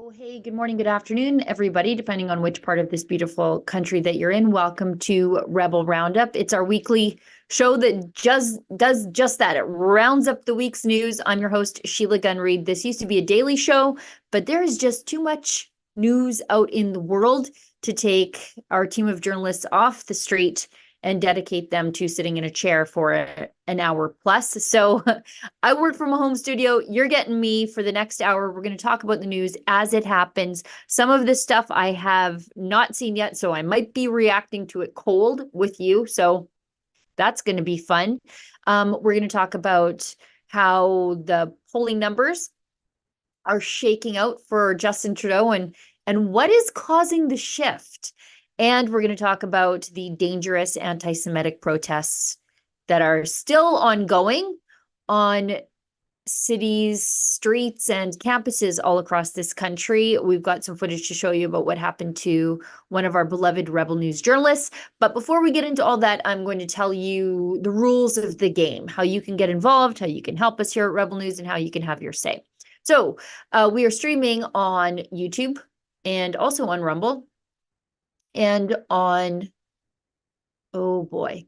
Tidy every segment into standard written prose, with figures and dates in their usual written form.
Oh, hey, good morning, good afternoon, everybody, depending on which part of this beautiful country that you're in. Welcome to Rebel Roundup. It's our weekly show that just does just that. It rounds up the week's news. I'm your host, Sheila Gunn-Reid. This used to be a daily show, but there is just too much news out in the world to take our team of journalists off the street and dedicate them to sitting in a chair for an hour plus. So I work from a home studio. You're getting me for the next hour. We're going to talk about the news as it happens. Some of this stuff I have not seen yet, so I might be reacting to it cold with you. So that's going to be fun. We're going to talk about how the polling numbers are shaking out for Justin Trudeau and what is causing the shift. And we're going to talk about the dangerous anti-Semitic protests that are still ongoing on cities, streets, and campuses all across this country. We've got some footage to show you about what happened to one of our beloved Rebel News journalists. But before we get into all that, I'm going to tell you the rules of the game, how you can get involved, how you can help us here at Rebel News, and how you can have your say. So we are streaming on YouTube and also on Rumble and on, oh boy,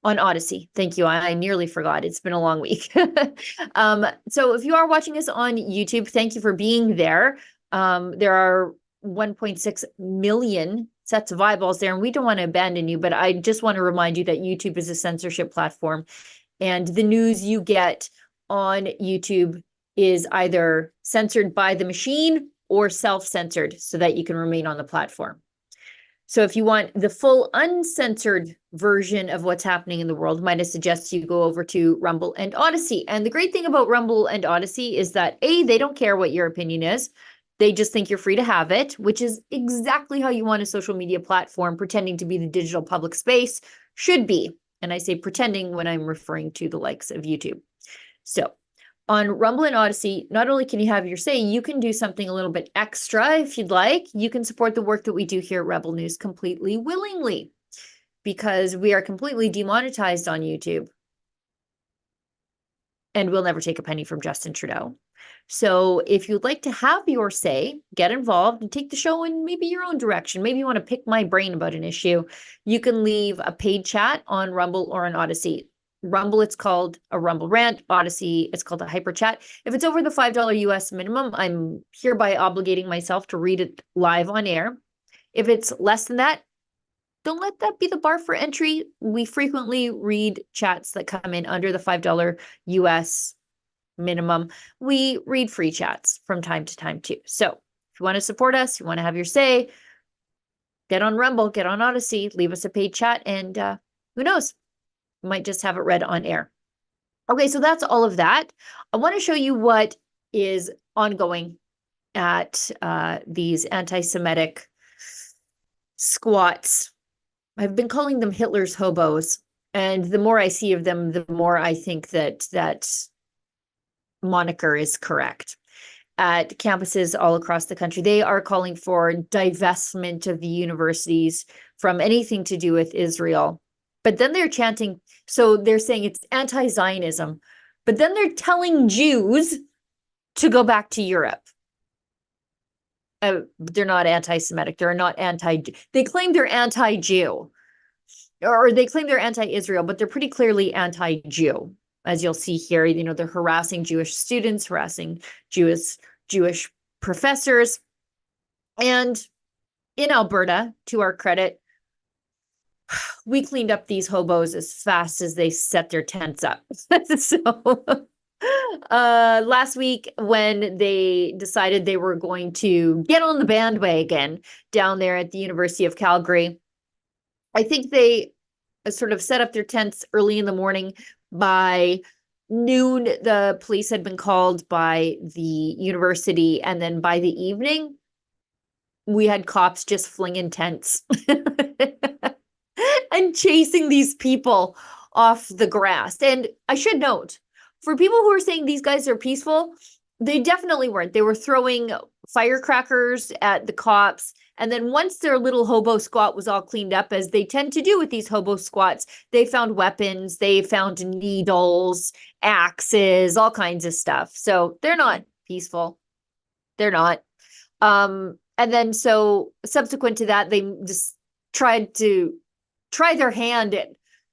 on Odyssey. Thank you. I nearly forgot. It's been a long week. So if you are watching us on YouTube, thank you for being there. There are 1.6 million sets of eyeballs there, and we don't want to abandon you, but I just want to remind you that YouTube is a censorship platform, and the news you get on YouTube is either censored by the machine or self-censored so that you can remain on the platform. So if you want the full uncensored version of what's happening in the world, might I suggest you go over to Rumble and Odyssey. And the great thing about Rumble and Odyssey is that A, they don't care what your opinion is. They just think you're free to have it, which is exactly how you want a social media platform pretending to be the digital public space should be. And I say pretending when I'm referring to the likes of YouTube. So on Rumble and Odyssey, not only can you have your say, you can do something a little bit extra if you'd like. You can support the work that we do here at Rebel News completely willingly because we are completely demonetized on YouTube. And we'll never take a penny from Justin Trudeau. So if you'd like to have your say, get involved and take the show in maybe your own direction. Maybe you want to pick my brain about an issue. You can leave a paid chat on Rumble or on Odyssey. Rumble, it's called a Rumble rant. Odyssey, it's called a hyper chat. If it's over the $5 US minimum, I'm hereby obligating myself to read it live on air. If it's less than that, don't let that be the bar for entry. We frequently read chats that come in under the $5 US minimum. We read free chats from time to time too. So if you want to support us, you want to have your say, get on Rumble, get on Odyssey, leave us a paid chat, and who knows? Might just have it read on air. Okay, so that's all of that. I want to show you what is ongoing at these anti-Semitic squats. I've been calling them Hitler's hobos, and the more I see of them, the more I think that moniker is correct. At campuses all across the country, they are calling for divestment of the universities from anything to do with Israel. But then they're chanting, so they're saying it's anti-Zionism, but then they're telling Jews to go back to Europe. They're not anti-Semitic. They're not they claim they're anti-Jew, or they claim they're anti-Israel, but they're pretty clearly anti-Jew. As you'll see here, you know, they're harassing Jewish students, harassing Jewish professors. And in Alberta, to our credit, we cleaned up these hobos as fast as they set their tents up. So last week, when they decided they were going to get on the bandwagon down there at the University of Calgary, I think they sort of set up their tents early in the morning. By noon, the police had been called by the university, and then by the evening, we had cops just flinging tents and chasing these people off the grass. And I should note, for people who are saying these guys are peaceful, they definitely weren't. They were throwing firecrackers at the cops. And then once their little hobo squat was all cleaned up, as they tend to do with these hobo squats, they found weapons, they found needles, axes, all kinds of stuff. So they're not peaceful. They're not. And then so subsequent to that, they just try their hand at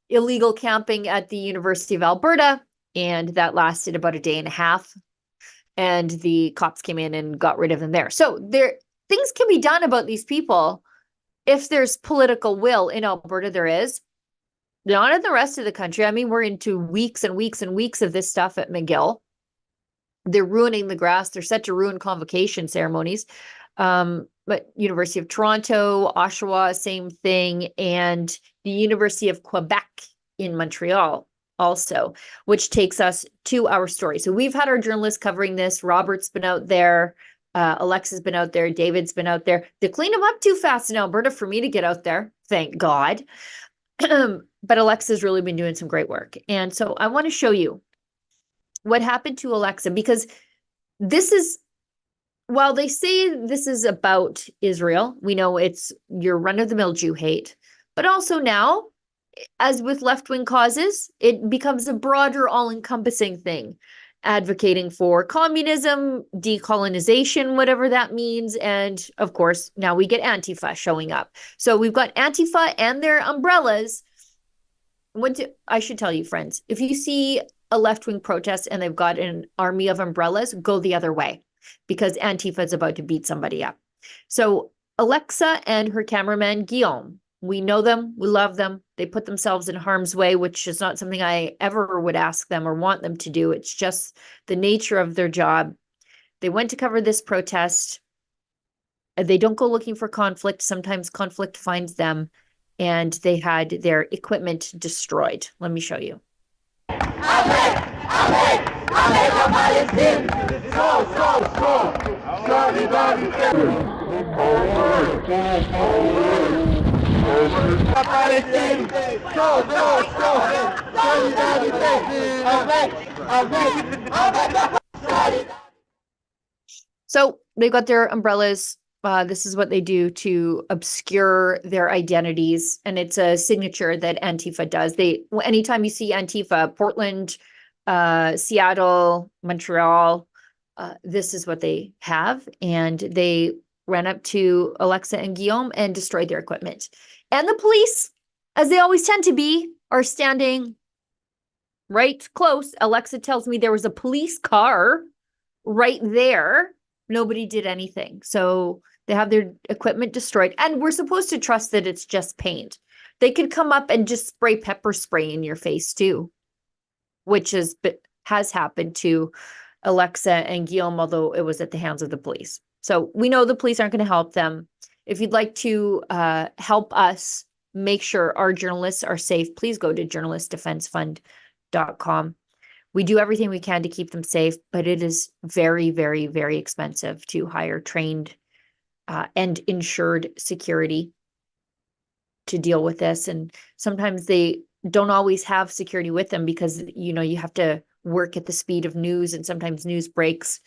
illegal camping at the University of Alberta, and that lasted about a day and a half. And the cops came in and got rid of them there. So things can be done about these people if there's political will. In Alberta, there is. Not in the rest of the country. I mean, we're into weeks and weeks and weeks of this stuff at McGill. They're ruining the grass. They're set to ruin convocation ceremonies. But University of Toronto, Oshawa, same thing. And the University of Quebec in Montreal also, which takes us to our story. So we've had our journalists covering this. Robert's been out there. Alexa's been out there. David's been out there. They clean them up too fast in Alberta for me to get out there. Thank God. But Alexa's really been doing some great work. And so I want to show you what happened to Alexa, because this is, while they say this is about Israel, we know it's your run-of-the-mill Jew hate, but also now, as with left-wing causes, it becomes a broader, all-encompassing thing, advocating for communism, decolonization, whatever that means. And of course, now we get Antifa showing up. So we've got Antifa and their umbrellas. I should tell you, friends, if you see a left-wing protest and they've got an army of umbrellas, go the other way, because Antifa is about to beat somebody up. So Alexa and her cameraman, Guillaume, we know them, we love them. They put themselves in harm's way, which is not something I ever would ask them or want them to do. It's just the nature of their job. They went to cover this protest. They don't go looking for conflict. Sometimes conflict finds them, and they had their equipment destroyed. Let me show you. So they've got their umbrellas. This is what they do to obscure their identities. And it's a signature that Antifa does. Anytime you see Antifa, Portland, Seattle, Montreal, this is what they have. And they ran up to Alexa and Guillaume and destroyed their equipment. And the police, as they always tend to be, are standing right close. Alexa tells me there was a police car right there. Nobody did anything. So they have their equipment destroyed. And we're supposed to trust that it's just paint. They could come up and just spray pepper spray in your face too, which has happened to Alexa and Guillaume, although it was at the hands of the police. So we know the police aren't going to help them. If you'd like to help us make sure our journalists are safe, please go to journalistdefensefund.com. We do everything we can to keep them safe, but it is very, very, very expensive to hire trained and insured security to deal with this. And sometimes they don't always have security with them because, you have to work at the speed of news, and sometimes news breaks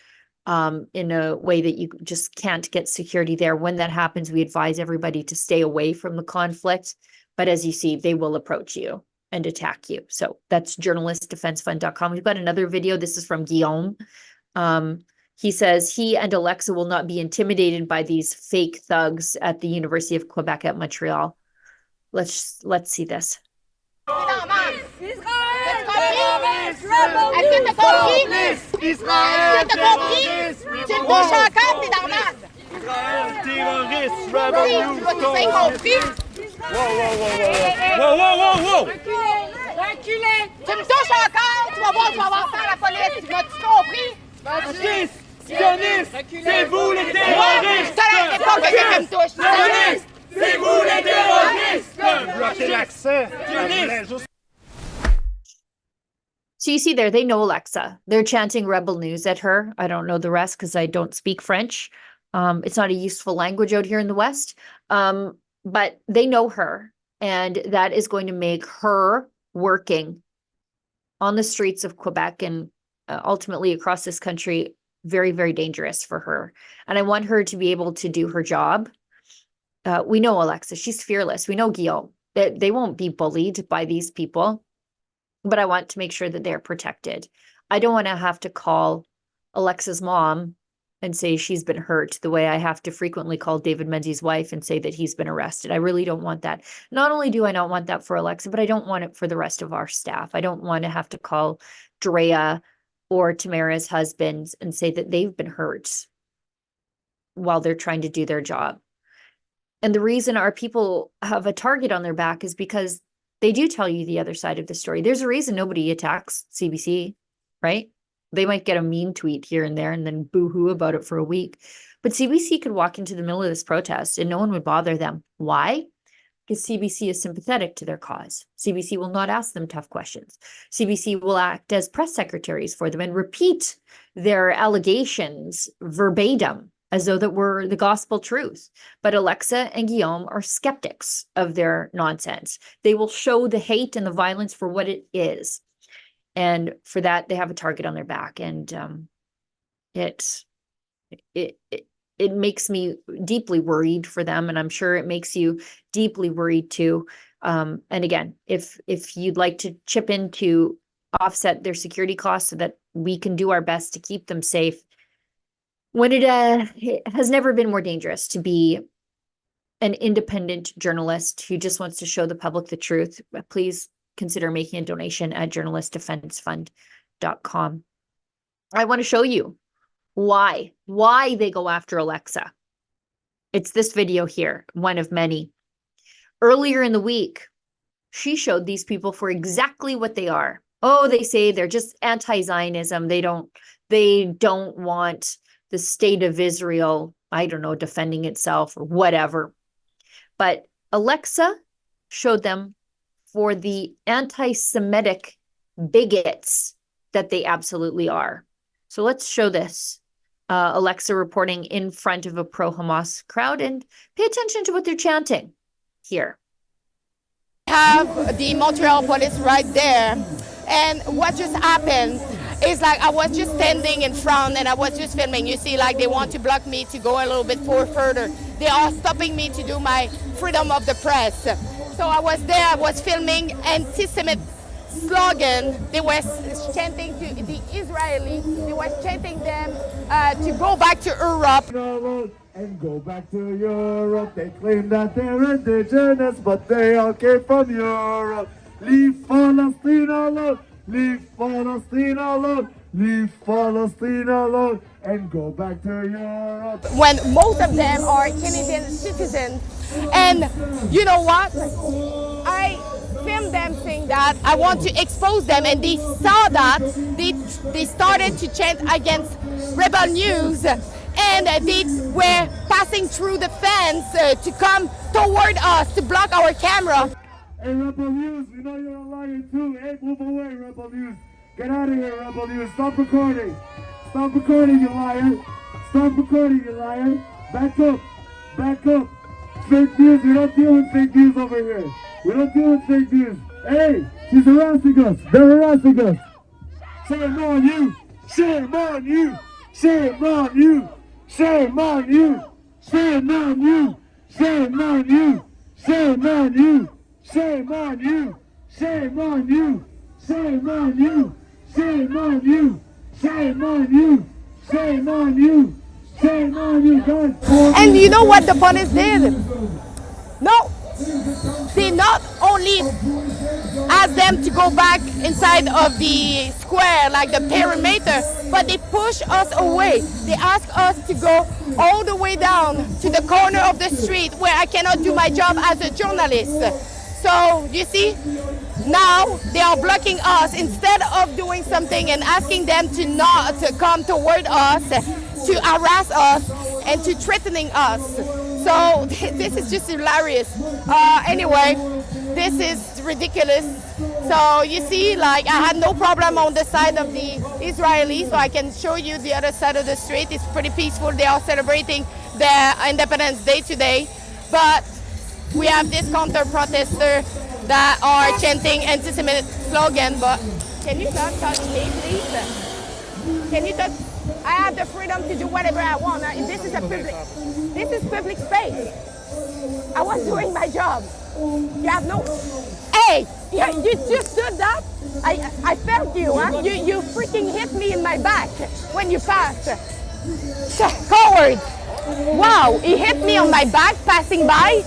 in a way that you just can't get security there. When that happens, we advise everybody to stay away from the conflict. But as you see, they will approach you and attack you. So that's journalistdefensefund.com. We've got another video. This is from Guillaume. He says he and Alexa will not be intimidated by these fake thugs at the University of Quebec at Montreal. Let's see this. Reculez! Tu me touches encore, tu vas voir ça à la police. Tu m'as-tu compris? Fascistes! Sionistes! C'est vous les terroristes! C'est pas quelqu'un qui me touche! Sionistes! C'est vous les terroristes! Bloquez l'accès! So you see there, they know Alexa. They're chanting rebel news at her. I don't know the rest because I don't speak French. It's not a useful language out here in the West. But they know her. And that is going to make her working on the streets of Quebec and ultimately across this country very, very dangerous for her. And I want her to be able to do her job. We know Alexa, she's fearless. We know Guillaume, that they won't be bullied by these people. But I want to make sure that they're protected. I don't want to have to call Alexa's mom and say she's been hurt the way I have to frequently call David Menzies' wife and say that he's been arrested. I really don't want that. Not only do I not want that for Alexa, but I don't want it for the rest of our staff. I don't want to have to call Drea or Tamara's husbands and say that they've been hurt while they're trying to do their job. And the reason our people have a target on their back is because they do tell you the other side of the story. There's a reason nobody attacks CBC, right? They might get a mean tweet here and there and then boo-hoo about it for a week. But CBC could walk into the middle of this protest and no one would bother them. Why? Because CBC is sympathetic to their cause. CBC will not ask them tough questions. CBC will act as press secretaries for them and repeat their allegations verbatim as though that were the gospel truth. But Alexa and Guillaume are skeptics of their nonsense. They will show the hate and the violence for what it is. And for that, they have a target on their back. And it makes me deeply worried for them. And I'm sure it makes you deeply worried too. And again, if you'd like to chip in to offset their security costs so that we can do our best to keep them safe, when it has never been more dangerous to be an independent journalist who just wants to show the public the truth, please consider making a donation at journalistdefensefund.com. I want to show you why they go after Alexa. It's this video here, one of many. Earlier in the week, she showed these people for exactly what they are. Oh, they say they're just anti-Zionism. They don't want the state of Israel, I don't know, defending itself or whatever. But Alexa showed them for the anti-Semitic bigots that they absolutely are. So let's show this. Alexa reporting in front of a pro-Hamas crowd, and pay attention to what they're chanting here. Have the Montreal police right there, and what just happened is like I was just standing in front and I was just filming. You see, like they want to block me to go a little bit further. They are stopping me to do my freedom of the press. So I was there, I was filming anti-Semitic slogan. They were chanting to the Israeli, they were chanting them to go back to Europe. And go back to Europe. They claim that they're indigenous, but they all came from Europe. Leave Palestine alone. Leave Palestine alone. Leave Palestine alone. And go back to Europe. When most of them are Canadian citizens. And you know what? I filmed them saying that. I want to expose them, and they saw that. They started to chant against Rebel News. And they were passing through the fence to come toward us, to block our camera. Hey, Rebel News, we know you're a liar too. Hey, move away, Rebel News. Get out of here, Rebel News. Stop recording. Stop recording, you liar. Stop recording, you liar. Back up. Back up. Fake news. We don't deal with fake news over here. We don't deal with fake news. Hey, she's harassing us. They're harassing us. Shame on you. Shame on you. Shame on you. Shame on you! Shame on you! Shame on you! Shame on you! Shame on you! Shame on you! Shame on you! Shame on you! Shame on you! Shame on you! Shame on you! God! And you know what the police did? No! They not only asked them to go back inside of the square, like the perimeter, but they push us away. They ask us to go all the way down to the corner of the street where I cannot do my job as a journalist. So you see, now they are blocking us instead of doing something and asking them to not to come toward us, to harass us and to threatening us. So this is just hilarious. Anyway, this is ridiculous. So you see, like I had no problem on the side of the Israelis, so I can show you the other side of the street. It's pretty peaceful. They are celebrating their Independence Day today. But we have this counter-protester that are chanting anti-Semitic slogan. But can you not touch me, please? Can you touch? I have the freedom to do whatever I want. This is public space. I was doing my job. You have no. Hey, you just did that. I felt you, huh? You freaking hit me in my back when you passed. Coward! Wow, he hit me on my back passing by.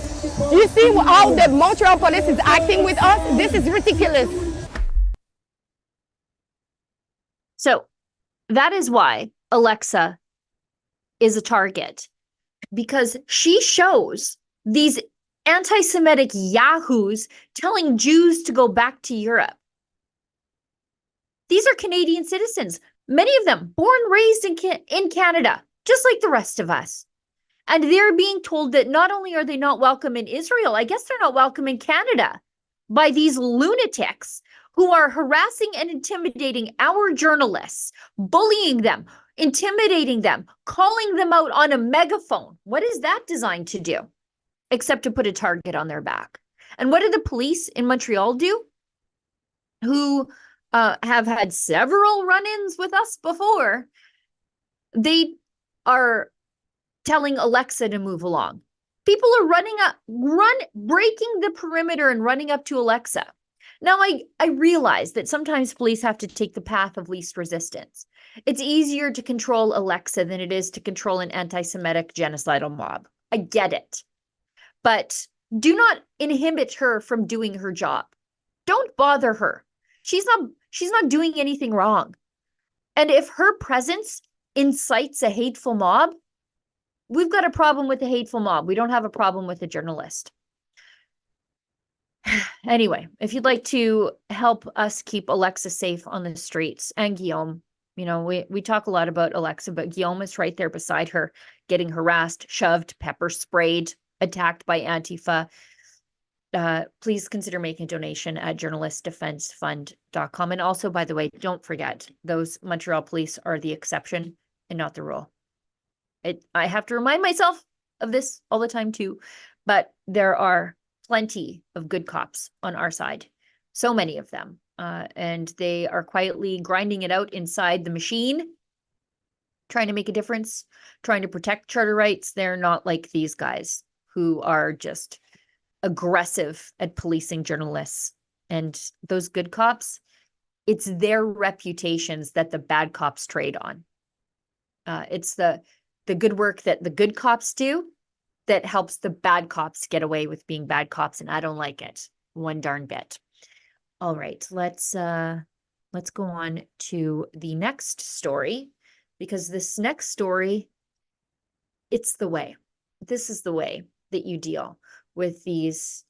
You see how the Montreal police is acting with us? This is ridiculous. So that is why Alexa is a target, because she shows these anti-Semitic yahoos telling Jews to go back to Europe. These are Canadian citizens, many of them born, raised in Canada, just like the rest of us. And they're being told that not only are they not welcome in Israel, I guess they're not welcome in Canada by these lunatics who are harassing and intimidating our journalists, bullying them, intimidating them, calling them out on a megaphone. What is that designed to do? Except to put a target on their back. And what did the police in Montreal do? Who have had several run-ins with us before. They are telling Alexa to move along. People are breaking the perimeter and running up to Alexa. Now, I realize that sometimes police have to take the path of least resistance. It's easier to control Alexa than it is to control an anti-Semitic genocidal mob. I get it. But do not inhibit her from doing her job. Don't bother her. She's not doing anything wrong. And if her presence incites a hateful mob, we've got a problem with the hateful mob. We don't have a problem with a journalist. Anyway, if you'd like to help us keep Alexa safe on the streets, and Guillaume, you know, we talk a lot about Alexa, but Guillaume is right there beside her, getting harassed, shoved, pepper sprayed, attacked by Antifa. Please consider making a donation at journalistdefensefund.com. And also, by the way, don't forget, those Montreal police are the exception and not the rule. I have to remind myself of this all the time too, but there are plenty of good cops on our side, so many of them, and they are quietly grinding it out inside the machine, trying to make a difference, trying to protect charter rights. They're not like these guys who are just aggressive at policing journalists. And those good cops, it's their reputations that the bad cops trade on. It's the good work that the good cops do that helps the bad cops get away with being bad cops, and I don't like it one darn bit. All right, let's go on to the next story, because this next story, it's the way. This is the way that you deal with these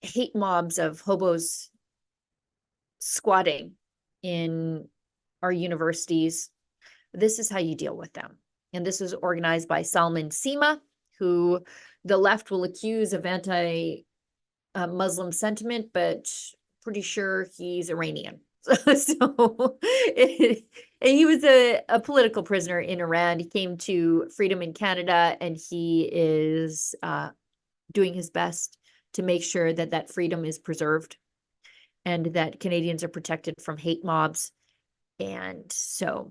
hate mobs of hobos squatting in our universities. This is how you deal with them. And this was organized by Salman Seema, who the left will accuse of anti-Muslim sentiment, but pretty sure he's Iranian. And he was a political prisoner in Iran. He came to freedom in Canada, and he is doing his best to make sure that that freedom is preserved and that Canadians are protected from hate mobs. And so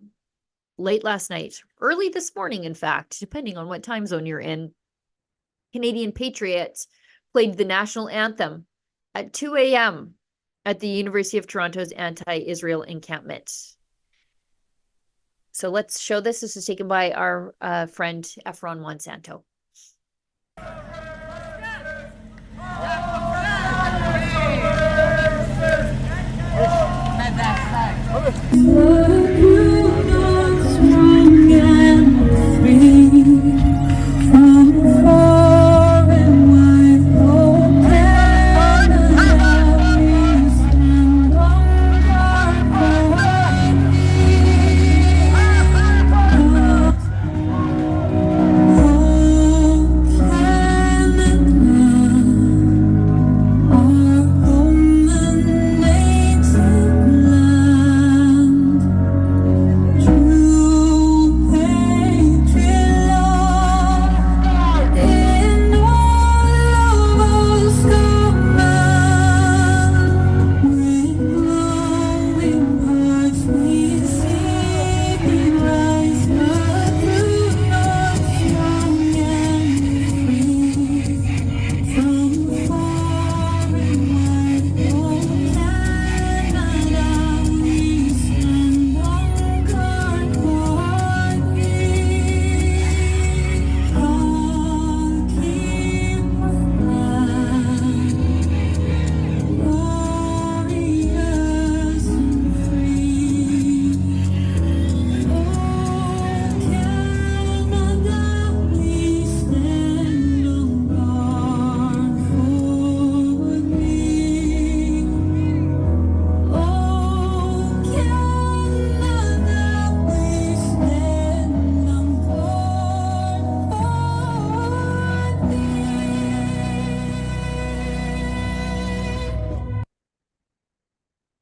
late last night, early this morning, in fact, depending on what time zone you're in, Canadian Patriots played the national anthem at 2 a.m. at the University of Toronto's anti-Israel encampment. So let's show this. This is taken by our friend Efron Monsanto.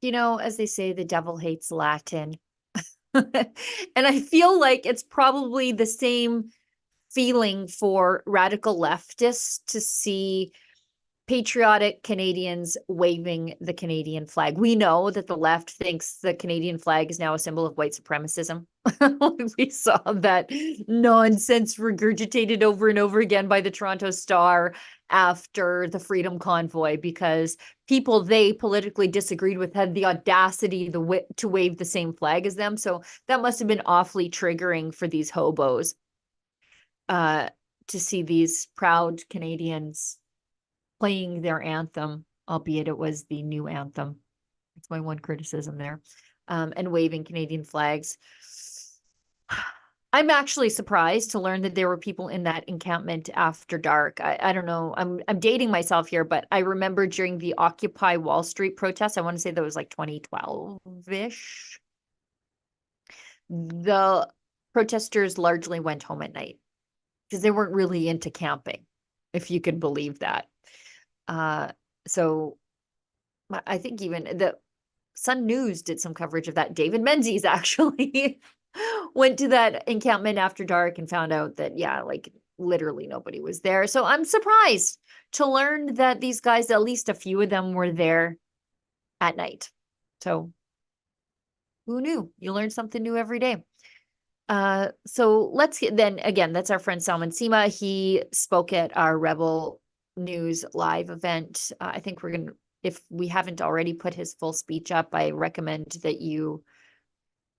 You know, as they say, the devil hates Latin. And I feel like it's probably the same feeling for radical leftists to see patriotic Canadians waving the Canadian flag. We know that the left thinks the Canadian flag is now a symbol of white supremacism. We saw that nonsense regurgitated over and over again by the Toronto Star after the Freedom Convoy, because people they politically disagreed with had the audacity to wave the same flag as them. So that must have been awfully triggering for these hobos to see these proud Canadians playing their anthem, albeit it was the new anthem. That's my one criticism there. And waving Canadian flags. I'm actually surprised to learn that there were people in that encampment after dark. I don't know. I'm dating myself here, but I remember during the Occupy Wall Street protest, I want to say that was like 2012-ish. The protesters largely went home at night because they weren't really into camping, if you could believe that. So I think even the Sun News did some coverage of that. David Menzies actually went to that encampment after dark and found out that, yeah, like literally nobody was there. So I'm surprised to learn that these guys, at least a few of them, were there at night. So who knew? You learn something new every day. So let's get, then again, that's our friend Salman Sima. He spoke at our Rebel News live event. I think we're gonna, if we haven't already put his full speech up, I recommend that you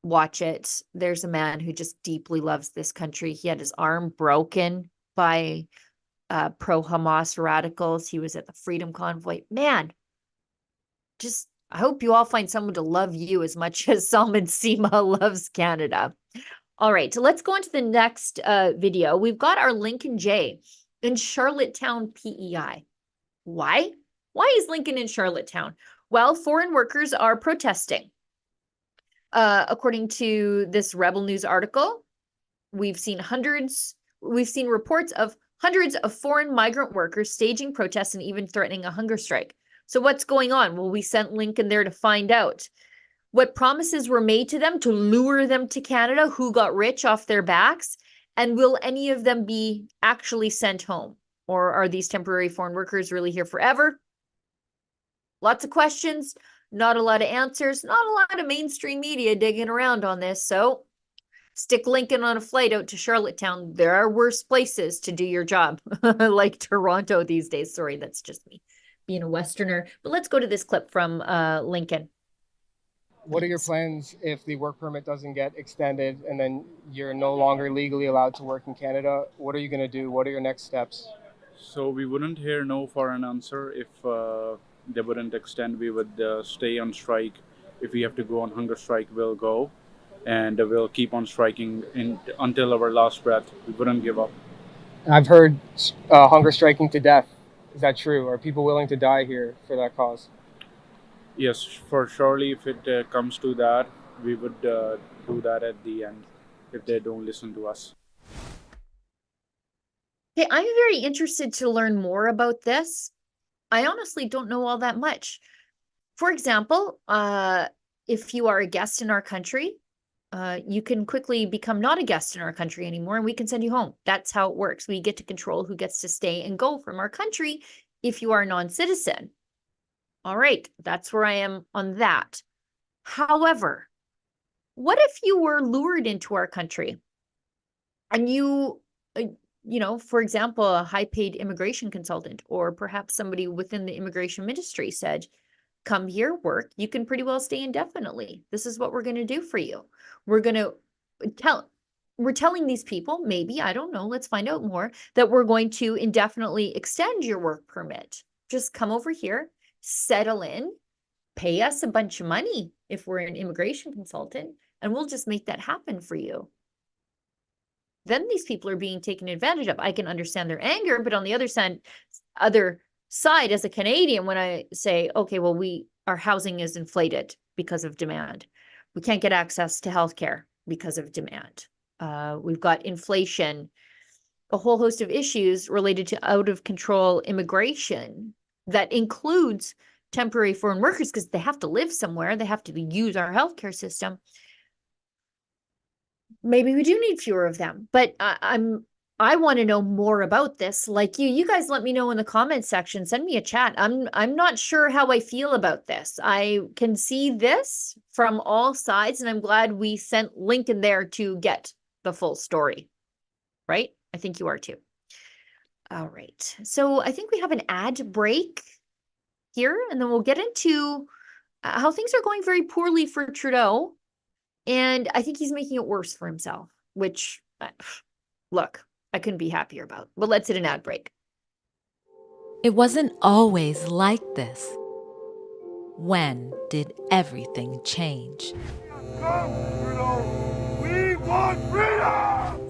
watch it. There's a man who just deeply loves this country. He had his arm broken by pro-Hamas radicals. He was at the Freedom Convoy. Man, just I hope you all find someone to love you as much as Salman Sima loves Canada. All right, so let's go on to the next video. We've got our Lincoln J in Charlottetown, PEI. Why? Why is Lincoln in Charlottetown? Well, foreign workers are protesting. According to this Rebel News article, we've seen reports of hundreds of foreign migrant workers staging protests and even threatening a hunger strike. So what's going on? Well, we sent Lincoln there to find out. What promises were made to them to lure them to Canada? Who got rich off their backs? And will any of them be actually sent home? Or are these temporary foreign workers really here forever? Lots of questions, not a lot of answers, not a lot of mainstream media digging around on this. So stick Lincoln on a flight out to Charlottetown. There are worse places to do your job, like Toronto these days. Sorry, that's just me being a Westerner. But let's go to this clip from Lincoln. What are your plans if the work permit doesn't get extended and then you're no longer legally allowed to work in Canada? What are you going to do? What are your next steps? So we wouldn't hear no for an answer. If they wouldn't extend, we would stay on strike. If we have to go on hunger strike, we'll go. And we'll keep on striking until our last breath. We wouldn't give up. I've heard hunger striking to death. Is that true? Are people willing to die here for that cause? Yes, for surely if it comes to that, we would do that at the end if they don't listen to us. Okay, I'm very interested to learn more about this. I honestly don't know all that much. For example, if you are a guest in our country, you can quickly become not a guest in our country anymore and we can send you home. That's how it works. We get to control who gets to stay and go from our country if you are a non-citizen. All right, that's where I am on that. However, what if you were lured into our country and you know, for example, a high-paid immigration consultant or perhaps somebody within the immigration ministry said, come here, work, you can pretty well stay indefinitely. This is what we're going to do for you. We're telling these people, maybe, I don't know, let's find out more, that we're going to indefinitely extend your work permit. Just come over here, settle in, pay us a bunch of money if we're an immigration consultant, and we'll just make that happen for you. Then these people are being taken advantage of. I can understand their anger, but on the other side, as a Canadian, when I say, okay, well, our housing is inflated because of demand. We can't get access to healthcare because of demand. We've got inflation, a whole host of issues related to out of control immigration that includes temporary foreign workers because they have to live somewhere. They have to use our healthcare system. Maybe we do need fewer of them, but I want to know more about this. Like you guys let me know in the comments section, send me a chat. I'm not sure how I feel about this. I can see this from all sides, and I'm glad we sent Lincoln there to get the full story, right? I think you are too. All right. So I think we have an ad break here, and then we'll get into how things are going very poorly for Trudeau. And I think he's making it worse for himself, which, look, I couldn't be happier about. But let's hit an ad break. It wasn't always like this. When did everything change? Come, Trudeau! We want freedom!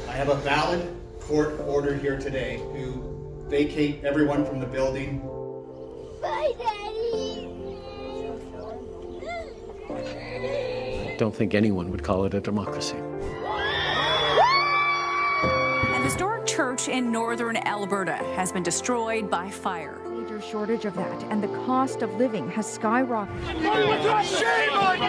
I have a valid court order here today to vacate everyone from the building. Bye, Daddy. I don't think anyone would call it a democracy. An historic church in northern Alberta has been destroyed by fire. Major shortage of that, and the cost of living has skyrocketed. Shame on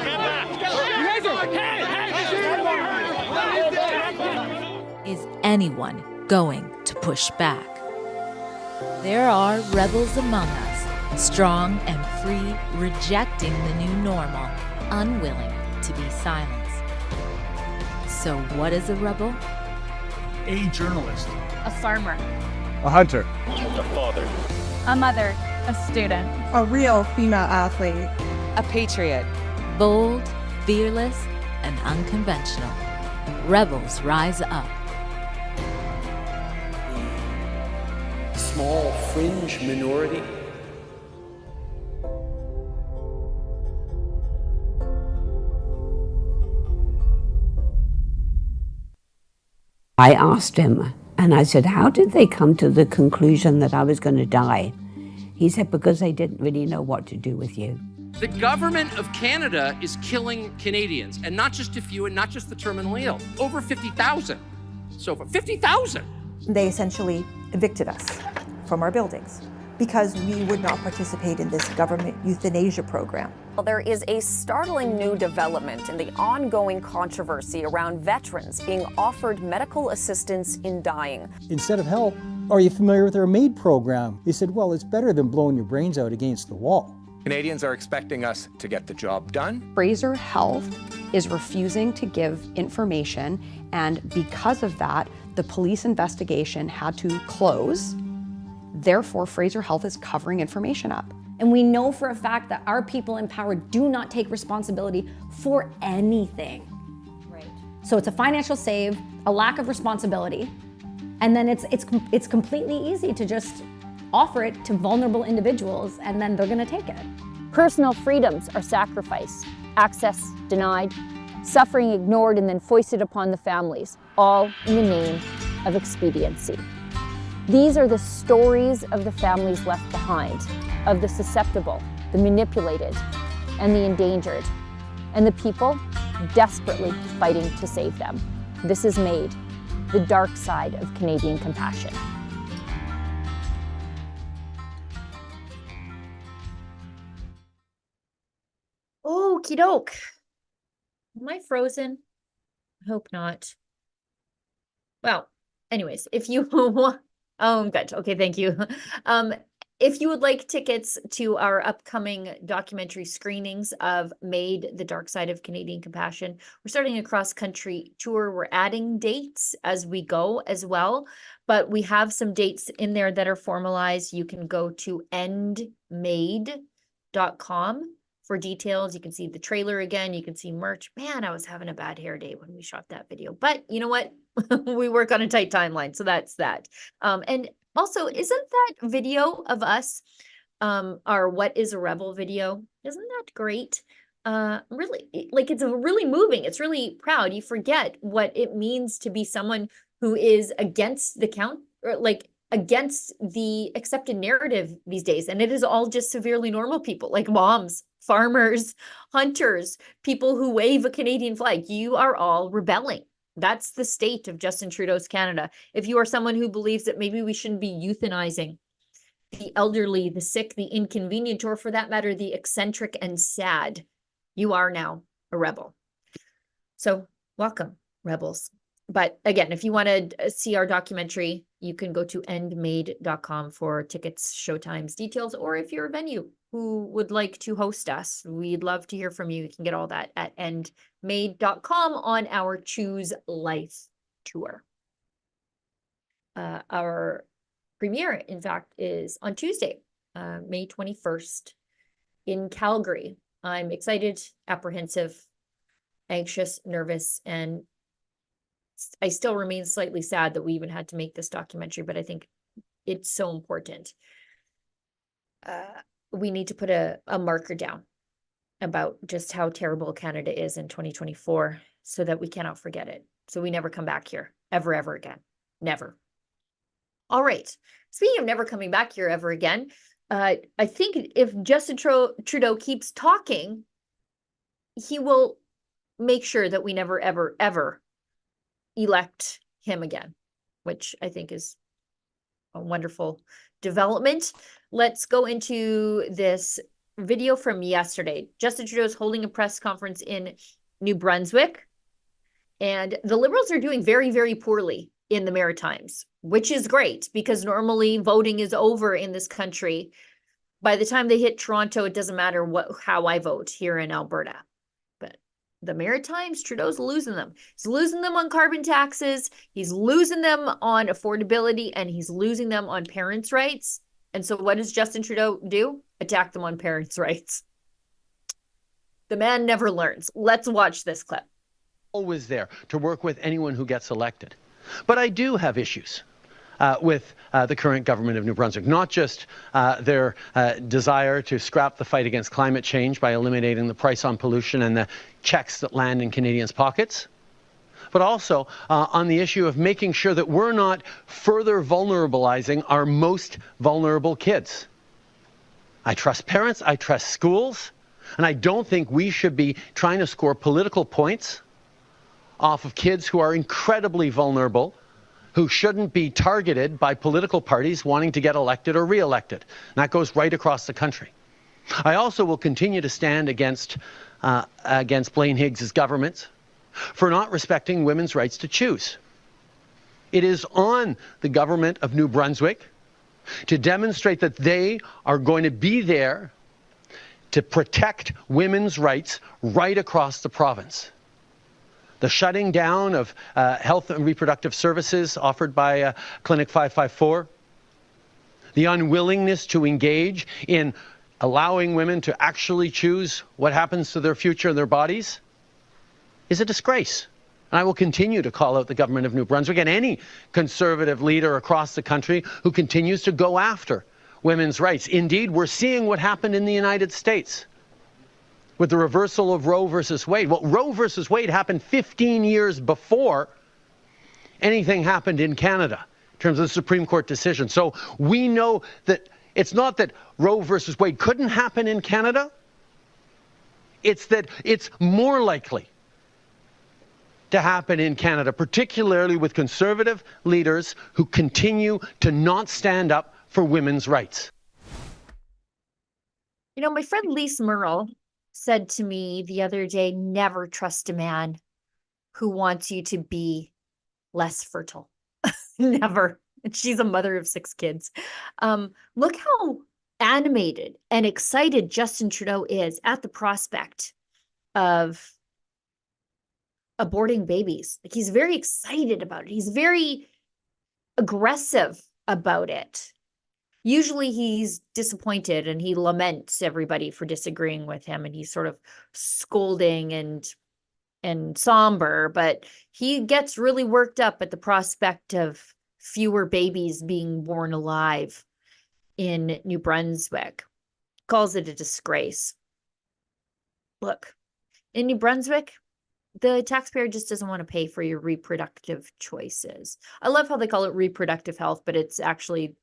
you! Is anyone going to push back? There are rebels among us, strong and free, rejecting the new normal, unwilling to be silenced. So what is a rebel? A journalist. A farmer. A hunter. A father. A mother. A student. A real female athlete. A patriot. Bold, fearless, and unconventional. Rebels rise up. Small fringe minority. I asked him, and I said, how did they come to the conclusion that I was going to die? He said, because they didn't really know what to do with you. The government of Canada is killing Canadians, and not just a few, and not just the terminally ill. Over 50,000. So for 50,000. They essentially evicted us from our buildings because we would not participate in this government euthanasia program. Well, there is a startling new development in the ongoing controversy around veterans being offered medical assistance in dying. Instead of help, are you familiar with our MAID program? They said, well, it's better than blowing your brains out against the wall. Canadians are expecting us to get the job done. Fraser Health is refusing to give information, and because of that, the police investigation had to close. Therefore, Fraser Health is covering information up. And we know for a fact that our people in power do not take responsibility for anything. Right. So it's a financial save, a lack of responsibility, and then it's completely easy to just offer it to vulnerable individuals, and then they're going to take it. Personal freedoms are sacrificed, access denied, suffering ignored, and then foisted upon the families, all in the name of expediency. These are the stories of the families left behind, of the susceptible, the manipulated, and the endangered, and the people desperately fighting to save them. This is MAID, the dark side of Canadian compassion. Okie doke. Am I frozen? I hope not. Well, anyways, if you want, oh, I'm good. Okay, thank you. If you would like tickets to our upcoming documentary screenings of MAID, the Dark Side of Canadian Compassion, we're starting a cross-country tour. We're adding dates as we go as well, but we have some dates in there that are formalized. You can go to endmaid.com for details. You can see the trailer again. You can see merch. Man, I was having a bad hair day when we shot that video, but you know what? We work on a tight timeline, so that's that. And also, isn't that video of us, our What is a Rebel video, isn't that great? Really, like, it's really moving. It's really proud. You forget what it means to be someone who is against the or like against the accepted narrative these days. And it is all just severely normal people, like moms, farmers, hunters, people who wave a Canadian flag. You are all rebelling That's the state of Justin Trudeau's Canada. If you are someone who believes that maybe we shouldn't be euthanizing the elderly, the sick, the inconvenient, or for that matter, the eccentric and sad, you are now a rebel. So welcome, rebels. But again, if you want to see our documentary, you can go to endmade.com for tickets, showtimes, details, or if you're a venue who would like to host us, we'd love to hear from you. You can get all that at endmade.com on our Choose Life tour. Our premiere, in fact, is on Tuesday, May 21st in Calgary. I'm excited, apprehensive, anxious, nervous, and I still remain slightly sad that we even had to make this documentary, but I think it's so important. We need to put a marker down about just how terrible Canada is in 2024 so that we cannot forget it. So we never come back here ever again. Never. All right. Speaking of never coming back here ever again, I think if Justin Trudeau keeps talking, he will make sure that we never, ever elect him again, which I think is a wonderful development. Let's go into this video from yesterday. Justin Trudeau is holding a press conference in New Brunswick, and the Liberals are doing very, very poorly in the Maritimes, which is great because normally voting is over in this country. By the time they hit Toronto, it doesn't matter how I vote here in Alberta. The Maritimes, Trudeau's losing them. He's losing them on carbon taxes. He's losing them on affordability, and he's losing them on parents' rights. And so what does Justin Trudeau do? Attack them on parents' rights. The man never learns. Let's watch this clip. Always there to work with anyone who gets elected. But I do have issues with the current government of New Brunswick, not just their desire to scrap the fight against climate change by eliminating the price on pollution and the checks that land in Canadians' pockets, but also on the issue of making sure that we're not further vulnerabilizing our most vulnerable kids. I trust parents, I trust schools, and I don't think we should be trying to score political points off of kids who are incredibly vulnerable, who shouldn't be targeted by political parties wanting to get elected or re-elected. And that goes right across the country. I also will continue to stand against Blaine Higgs' government for not respecting women's rights to choose. It is on the government of New Brunswick to demonstrate that they are going to be there to protect women's rights right across the province. The shutting down of health and reproductive services offered by Clinic 554, the unwillingness to engage in allowing women to actually choose what happens to their future and their bodies is a disgrace. And I will continue to call out the government of New Brunswick and any conservative leader across the country who continues to go after women's rights. Indeed, we're seeing what happened in the United States with the reversal of Roe versus Wade. Well, Roe versus Wade happened 15 years before anything happened in Canada in terms of the Supreme Court decision. So we know that it's not that Roe versus Wade couldn't happen in Canada. It's that it's more likely to happen in Canada, particularly with conservative leaders who continue to not stand up for women's rights. You know, my friend Lise Merle said to me the other day, never trust a man who wants you to be less fertile. Never. She's a mother of 6 kids. Look how animated and excited Justin Trudeau is at the prospect of aborting babies. Like, he's very excited about it. He's very aggressive about it. Usually he's disappointed and he laments everybody for disagreeing with him, and he's sort of scolding and somber, but he gets really worked up at the prospect of fewer babies being born alive in New Brunswick. Calls it a disgrace. Look, in New Brunswick, the taxpayer just doesn't want to pay for your reproductive choices. I love how they call it reproductive health, but it's actually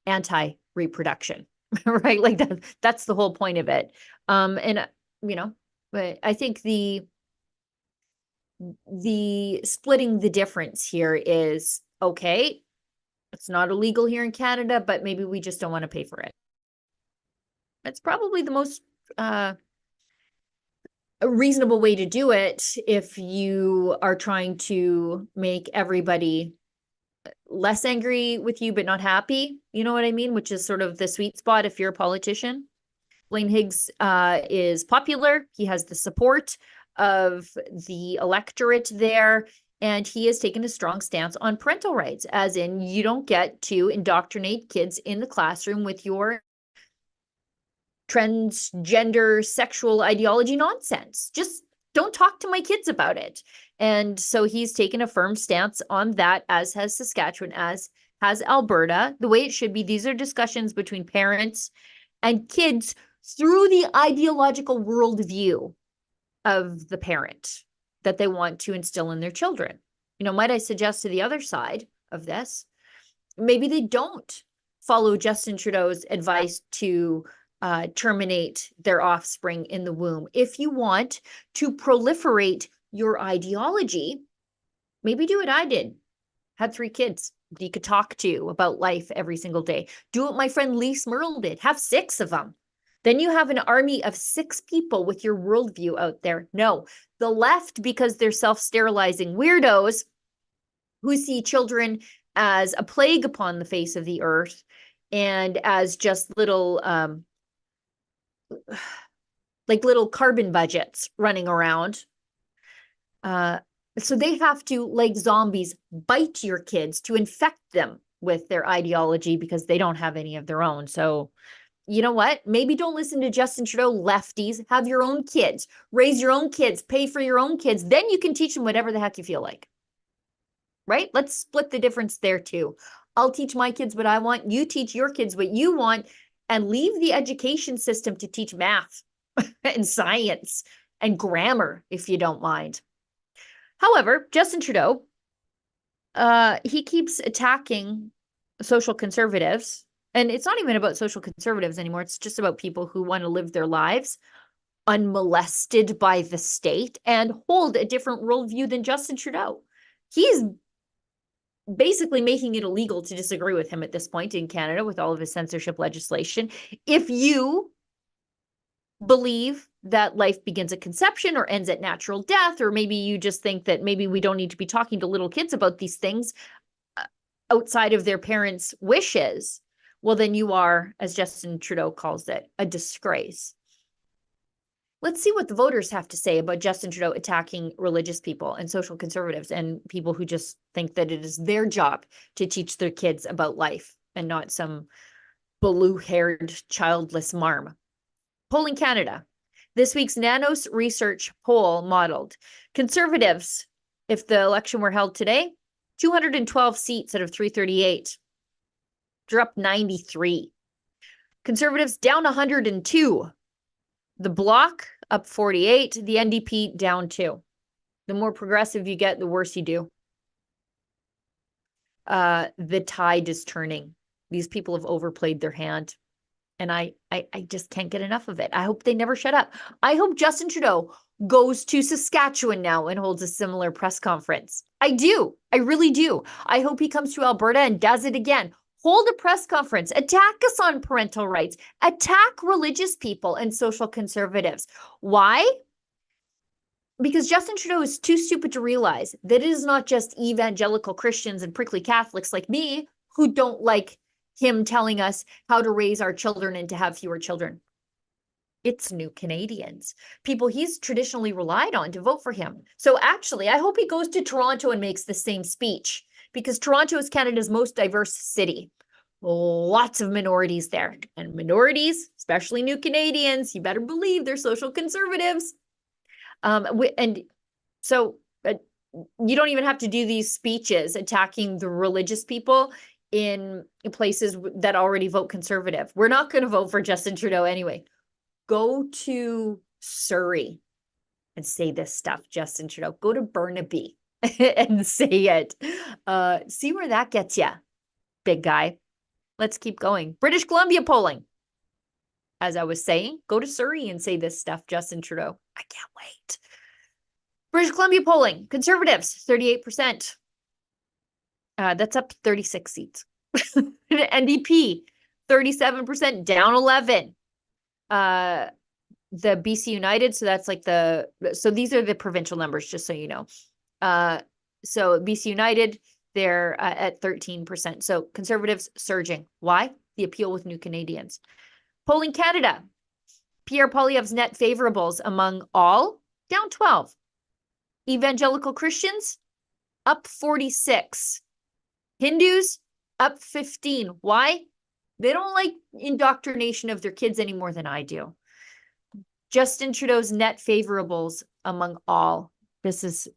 anti-reproduction, right? Like that's the whole point of it. And you know, but I think the the splitting the difference here is, okay, it's not illegal here in Canada, but maybe we just don't want to pay for it. That's probably the most a reasonable way to do it if you are trying to make everybody less angry with you but not happy. You know what I mean? Which is sort of the sweet spot if you're a politician. Blaine Higgs is popular. He has the support of the electorate there, and he has taken a strong stance on parental rights, as in you don't get to indoctrinate kids in the classroom with your transgender sexual ideology nonsense. Just don't talk to my kids about it. And so he's taken a firm stance on that, as has Saskatchewan, as has Alberta. The way it should be, these are discussions between parents and kids through the ideological worldview of the parent that they want to instill in their children. You know, might I suggest to the other side of this, maybe they don't follow Justin Trudeau's advice to terminate their offspring in the womb. If you want to proliferate your ideology, maybe do what I did. Had 3 kids that you could talk to about life every single day. Do what my friend Lise Merle did. Have 6 of them. Then you have an army of 6 people with your worldview out there. No, the left, because they're self-sterilizing weirdos who see children as a plague upon the face of the earth and as just little like little carbon budgets running around. So they have to, like zombies, bite your kids to infect them with their ideology because they don't have any of their own. So you know what? Maybe don't listen to Justin Trudeau, lefties. Have your own kids. Raise your own kids. Pay for your own kids. Then you can teach them whatever the heck you feel like. Right? Let's split the difference there too. I'll teach my kids what I want. You teach your kids what you want. And leave the education system to teach math and science and grammar, if you don't mind. However, Justin Trudeau, he keeps attacking social conservatives. And it's not even about social conservatives anymore. It's just about people who want to live their lives unmolested by the state and hold a different worldview than Justin Trudeau. He's basically making it illegal to disagree with him at this point in Canada with all of his censorship legislation. If you believe that life begins at conception or ends at natural death, or maybe you just think that maybe we don't need to be talking to little kids about these things outside of their parents' wishes, well, then you are, as Justin Trudeau calls it, a disgrace. Let's see what the voters have to say about Justin Trudeau attacking religious people and social conservatives and people who just think that it is their job to teach their kids about life and not some blue-haired childless marm. Polling Canada. This week's Nanos Research poll modeled Conservatives, if the election were held today, 212 seats out of 338. They're up 93. Conservatives down 102. The Bloc up 48, the NDP down 2. The more progressive you get, the worse you do. The tide is turning. These people have overplayed their hand. And I just can't get enough of it. I hope they never shut up. I hope Justin Trudeau goes to Saskatchewan now and holds a similar press conference. I do. I really do. I hope he comes to Alberta and does it again. Hold a press conference, attack us on parental rights, attack religious people and social conservatives. Why? Because Justin Trudeau is too stupid to realize that it is not just evangelical Christians and prickly Catholics like me who don't like him telling us how to raise our children and to have fewer children. It's new Canadians, people he's traditionally relied on to vote for him. So actually, I hope he goes to Toronto and makes the same speech, because Toronto is Canada's most diverse city. Lots of minorities there. And minorities, especially new Canadians, you better believe they're social conservatives. And so you don't even have to do these speeches attacking the religious people in places that already vote conservative. We're not going to vote for Justin Trudeau anyway. Go to Surrey and say this stuff, Justin Trudeau. Go to Burnaby and say it. See where that gets you, big guy. Let's keep going. British Columbia polling. As I was saying, go to Surrey and say this stuff, Justin Trudeau. I can't wait. British Columbia polling, Conservatives, 38%. That's up 36 seats. NDP, 37%, down 11. The BC United, so that's like so these are the provincial numbers, just so you know. So BC United, they're at 13%. So Conservatives surging. Why? The appeal with New Canadians. Polling Canada, Pierre Poilievre's net favorables among all, down 12. Evangelical Christians, up 46. Hindus, up 15. Why? They don't like indoctrination of their kids any more than I do. Justin Trudeau's net favorables among all. This is,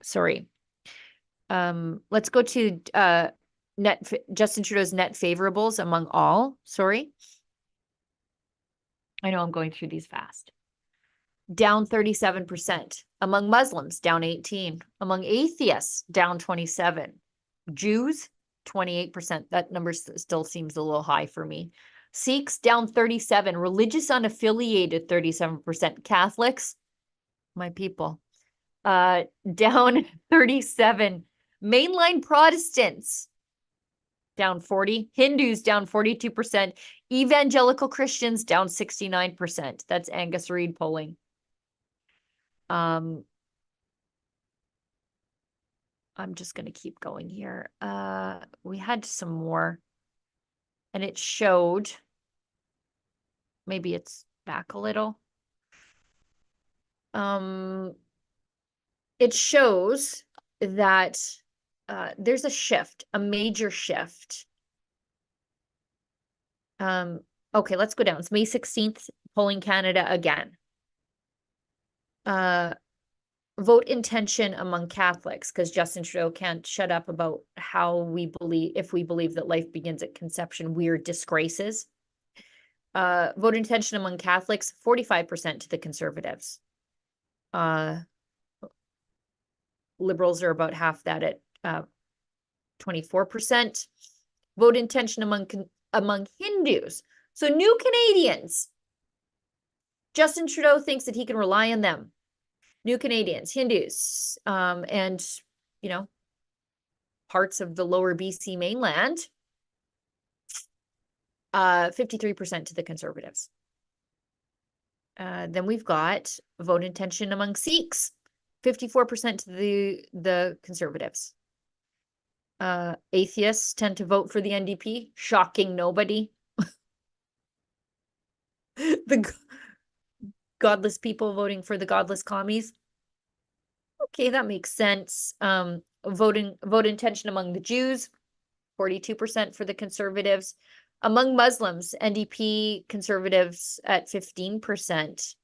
sorry. Let's go to Justin Trudeau's net favorables among all. Sorry. I know I'm going through these fast. Down 37%. Among Muslims, down 18. Among atheists, down 27. Jews, 28%. That number still seems a little high for me. Sikhs, down 37. Religious unaffiliated, 37%. Catholics, my people, down 37. Mainline Protestants, down 40. Hindus, down 42%. Evangelical Christians, down 69%. That's Angus Reid polling. I'm just going to keep going here. We had some more, and it showed, maybe it's back a little. It shows that there's a shift, a major shift. Okay, let's go down. It's May 16th, Polling Canada again. Vote intention among Catholics, because Justin Trudeau can't shut up about how we believe, if we believe that life begins at conception, we're disgraces. Vote intention among Catholics, 45% to the Conservatives. Liberals are about half that at 24%. Vote intention among Hindus. So New Canadians. Justin Trudeau thinks that he can rely on them. New Canadians, Hindus, and, you know, parts of the lower BC mainland, 53% to the Conservatives. Then we've got vote intention among Sikhs, 54% to the Conservatives. Atheists tend to vote for the NDP, shocking nobody. The godless people voting for the godless commies. Okay, that makes sense. Vote intention among the Jews, 42% for the Conservatives. Among Muslims, NDP Conservatives at 15%.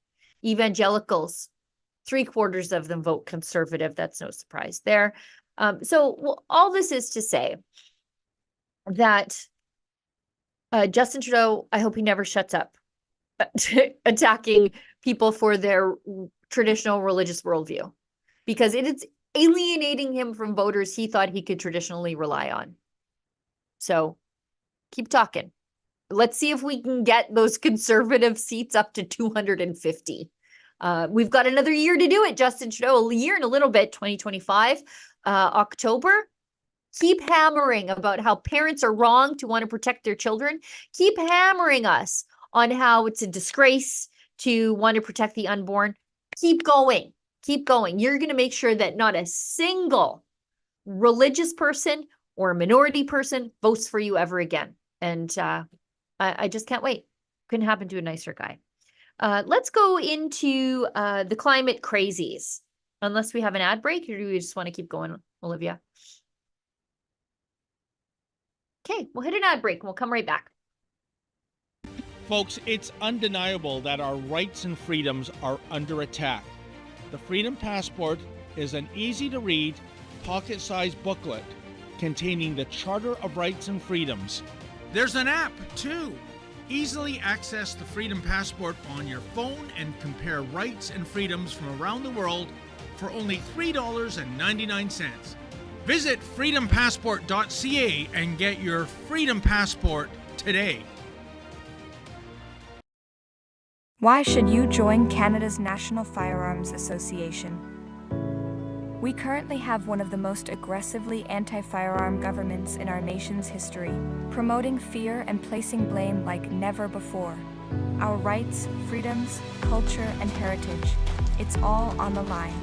Evangelicals, 3/4 of them vote Conservative. That's no surprise there. So all this is to say that Justin Trudeau, I hope he never shuts up attacking people for their traditional religious worldview, because it is alienating him from voters he thought he could traditionally rely on. So keep talking. Let's see if we can get those Conservative seats up to 250. We've got another year to do it, Justin Trudeau, a year and a little bit, 2025, October. Keep hammering about how parents are wrong to want to protect their children. Keep hammering us on how it's a disgrace to want to protect the unborn. Keep going. Keep going. You're going to make sure that not a single religious person or minority person votes for you ever again. And I just can't wait. Couldn't happen to a nicer guy. Let's go into the climate crazies. Unless we have an ad break, or do we just want to keep going, Olivia? Okay, we'll hit an ad break and we'll come right back. Folks, it's undeniable that our rights and freedoms are under attack. The Freedom Passport is an easy-to-read, pocket-sized booklet containing the Charter of Rights and Freedoms. There's an app, too. Easily access the Freedom Passport on your phone and compare rights and freedoms from around the world for only $3.99. Visit freedompassport.ca and get your Freedom Passport today. Why should you join Canada's National Firearms Association? We currently have one of the most aggressively anti-firearm governments in our nation's history, promoting fear and placing blame like never before. Our rights, freedoms, culture, and heritage, it's all on the line.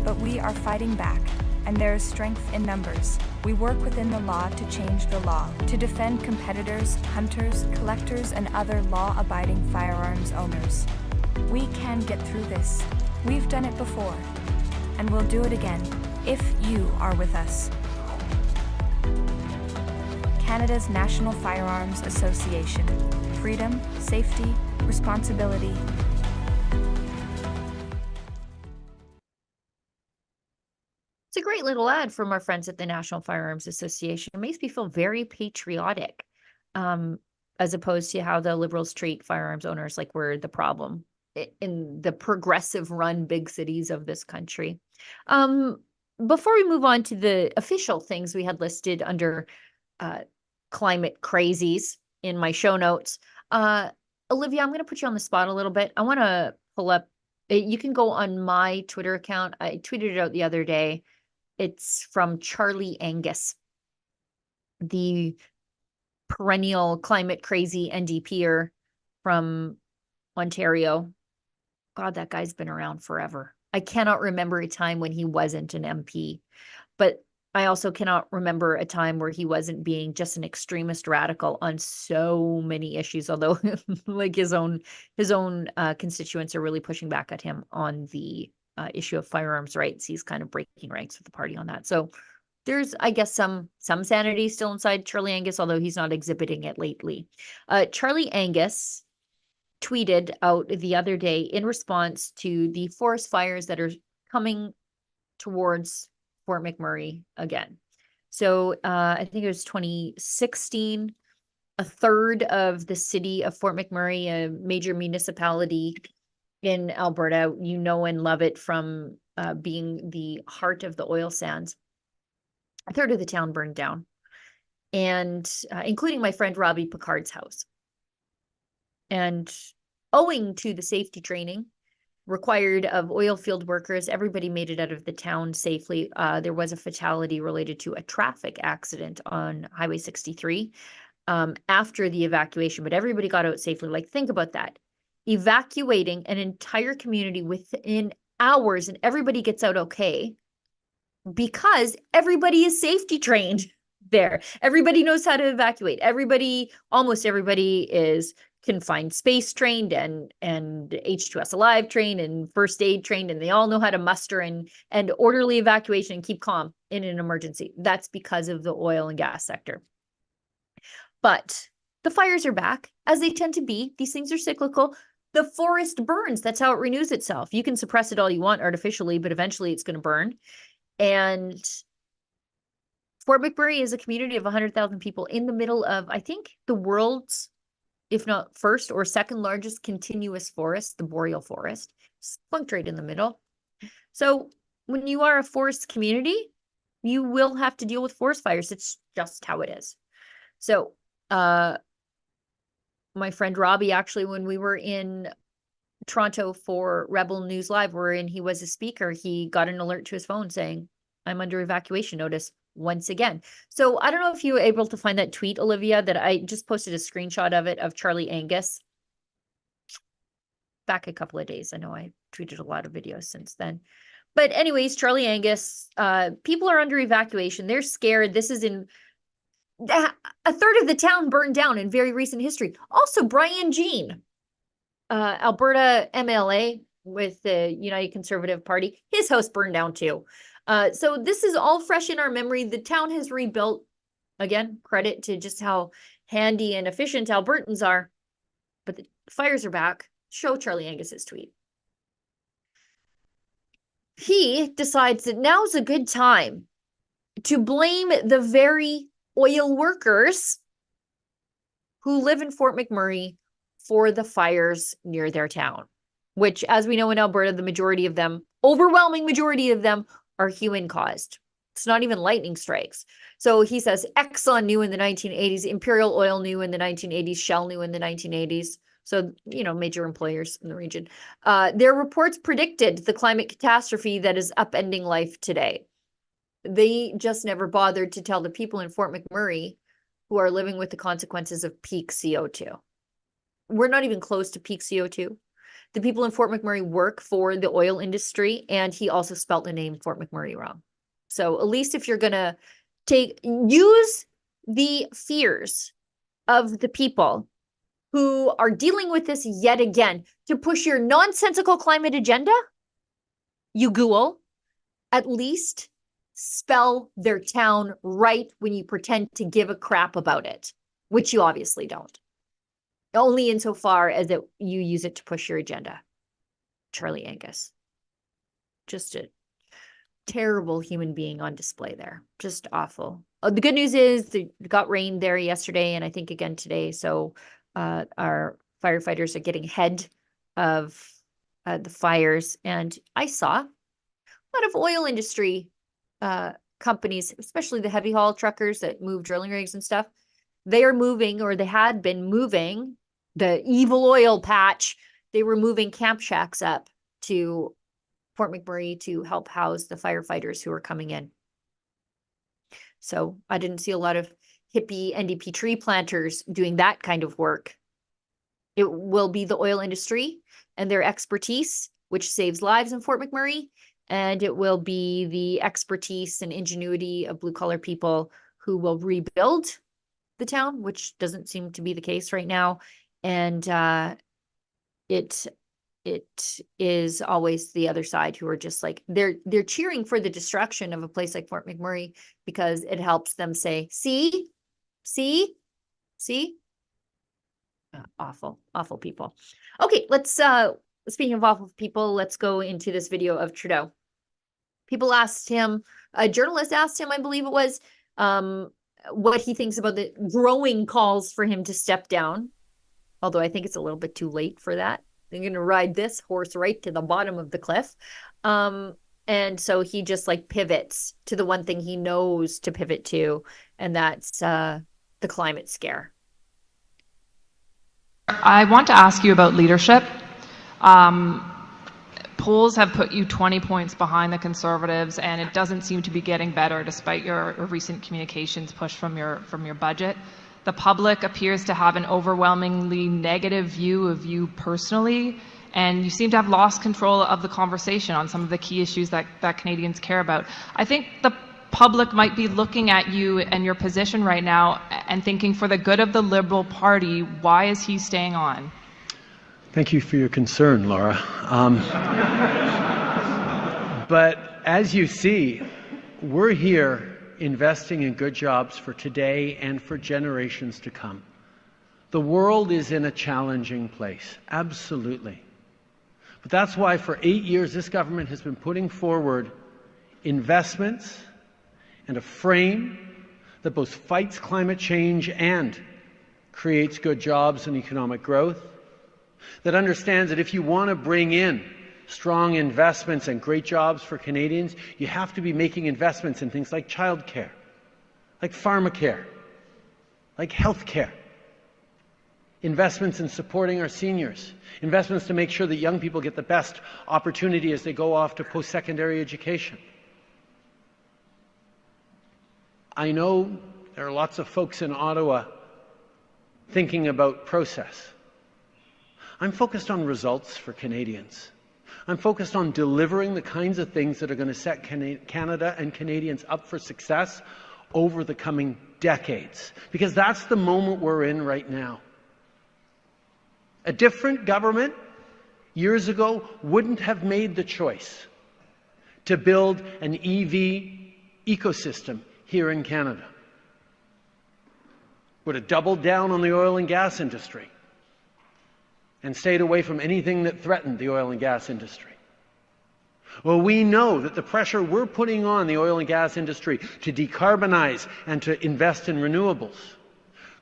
But we are fighting back, and there is strength in numbers. We work within the law to change the law, to defend competitors, hunters, collectors, and other law-abiding firearms owners. We can get through this. We've done it before, and we'll do it again, if you are with us. Canada's National Firearms Association. Freedom, safety, responsibility. It's a great little ad from our friends at the National Firearms Association. It makes me feel very patriotic, as opposed to how the Liberals treat firearms owners like we're the problem in the progressive run big cities of this country. Before we move on to the official things we had listed under climate crazies in my show notes, Olivia, I'm going to put you on the spot a little bit. I want to pull up, you can go on my Twitter account. I tweeted it out the other day. It's from Charlie Angus, the perennial climate crazy NDPer from Ontario. God, that guy's been around forever. I cannot remember a time when he wasn't an MP, but I also cannot remember a time where he wasn't being just an extremist radical on so many issues, although like his own constituents are really pushing back at him on the issue of firearms rights. He's kind of breaking ranks with the party on that. So there's, I guess, some sanity still inside Charlie Angus, although he's not exhibiting it lately. Charlie Angus tweeted out the other day in response to the forest fires that are coming towards Fort McMurray again. So I think it was 2016, a third of the city of Fort McMurray, a major municipality in Alberta, you know and love it from being the heart of the oil sands. A third of the town burned down, and including my friend Robbie Picard's house. And owing to the safety training required of oil field workers, everybody made it out of the town safely. There was a fatality related to a traffic accident on Highway 63 after the evacuation, but everybody got out safely. Like, think about that. Evacuating an entire community within hours and everybody gets out okay because everybody is safety trained there. Everybody knows how to evacuate. Almost everybody is confined space trained and H2S Alive trained and first aid trained, and they all know how to muster and orderly evacuation and keep calm in an emergency. That's because of the oil and gas sector. But the fires are back, as they tend to be. These things are cyclical. The forest burns. That's how it renews itself. You can suppress it all you want artificially, but eventually it's going to burn. And Fort McMurray is a community of 100,000 people in the middle of, I think, the world's, if not first or second largest continuous forest, the boreal forest, spunked right in the middle. So when you are a forest community, you will have to deal with forest fires. It's just how it is. So my friend Robbie, actually, when we were in Toronto for Rebel News Live, wherein he was a speaker, he got an alert to his phone saying, I'm under evacuation notice once again. So I don't know if you were able to find that tweet, Olivia, that I just posted a screenshot of it, of Charlie Angus back a couple of days. I know I tweeted a lot of videos since then. But anyways, Charlie Angus, people are under evacuation. They're scared. This is in a third of the town burned down in very recent history. Also, Brian Jean, Alberta MLA with the United Conservative Party, his house burned down too. So this is all fresh in our memory. The town has rebuilt. Again, credit to just how handy and efficient Albertans are. But the fires are back. Show Charlie Angus's tweet. He decides that now's a good time to blame the very oil workers who live in Fort McMurray for the fires near their town, which, as we know in Alberta, the majority of them, overwhelming majority of them, are human caused. It's not even lightning strikes. So he says Exxon knew in the 1980s, Imperial Oil knew in the 1980s, Shell knew in the 1980s. So, major employers in the region. Their reports predicted the climate catastrophe that is upending life today. They just never bothered to tell the people in Fort McMurray who are living with the consequences of peak CO2. We're not even close to peak CO2. The people in Fort McMurray work for the oil industry, and he also spelt the name Fort McMurray wrong. So at least if you're going to use the fears of the people who are dealing with this yet again to push your nonsensical climate agenda, you ghoul, at least spell their town right when you pretend to give a crap about it, which you obviously don't. Only insofar as you use it to push your agenda. Charlie Angus. Just a terrible human being on display there. Just awful. The good news is they got rain there yesterday and I think again today. So our firefighters are getting ahead of the fires. And I saw a lot of oil industry companies, especially the heavy haul truckers that move drilling rigs and stuff. They are moving, or they had been moving, the evil oil patch. They were moving camp shacks up to Fort McMurray to help house the firefighters who are coming in. So I didn't see a lot of hippie NDP tree planters doing that kind of work. It will be the oil industry and their expertise, which saves lives in Fort McMurray. And it will be the expertise and ingenuity of blue-collar people who will rebuild the town, which doesn't seem to be the case right now. And it is always the other side who are just like, they're cheering for the destruction of a place like Fort McMurray because it helps them say, see. Awful people. Okay, let's speaking of awful people, let's go into this video of Trudeau. People asked him, a journalist asked him, I believe it was, what he thinks about the growing calls for him to step down. Although I think it's a little bit too late for that. They're going to ride this horse right to the bottom of the cliff. And so he just pivots to the one thing he knows to pivot to, and that's the climate scare. I want to ask you about leadership. Polls have put you 20 points behind the Conservatives, and it doesn't seem to be getting better despite your recent communications push from your budget. The public appears to have an overwhelmingly negative view of you personally, and you seem to have lost control of the conversation on some of the key issues that Canadians care about. I think the public might be looking at you and your position right now and thinking, for the good of the Liberal Party, why is he staying on? Thank you for your concern, Laura. But as you see, we're here investing in good jobs for today and for generations to come. The world is in a challenging place, absolutely. But that's why for 8 years this government has been putting forward investments and a frame that both fights climate change and creates good jobs and economic growth, that understands that if you want to bring in strong investments and great jobs for Canadians, you have to be making investments in things like childcare, like pharmacare, like healthcare, investments in supporting our seniors, investments to make sure that young people get the best opportunity as they go off to post-secondary education. I know there are lots of folks in Ottawa thinking about process. I'm focused on results for Canadians. I'm focused on delivering the kinds of things that are going to set Canada and Canadians up for success over the coming decades, because that's the moment we're in right now. A different government years ago wouldn't have made the choice to build an EV ecosystem here in Canada. Would have doubled down on the oil and gas industry and stayed away from anything that threatened the oil and gas industry. Well, we know that the pressure we're putting on the oil and gas industry to decarbonize and to invest in renewables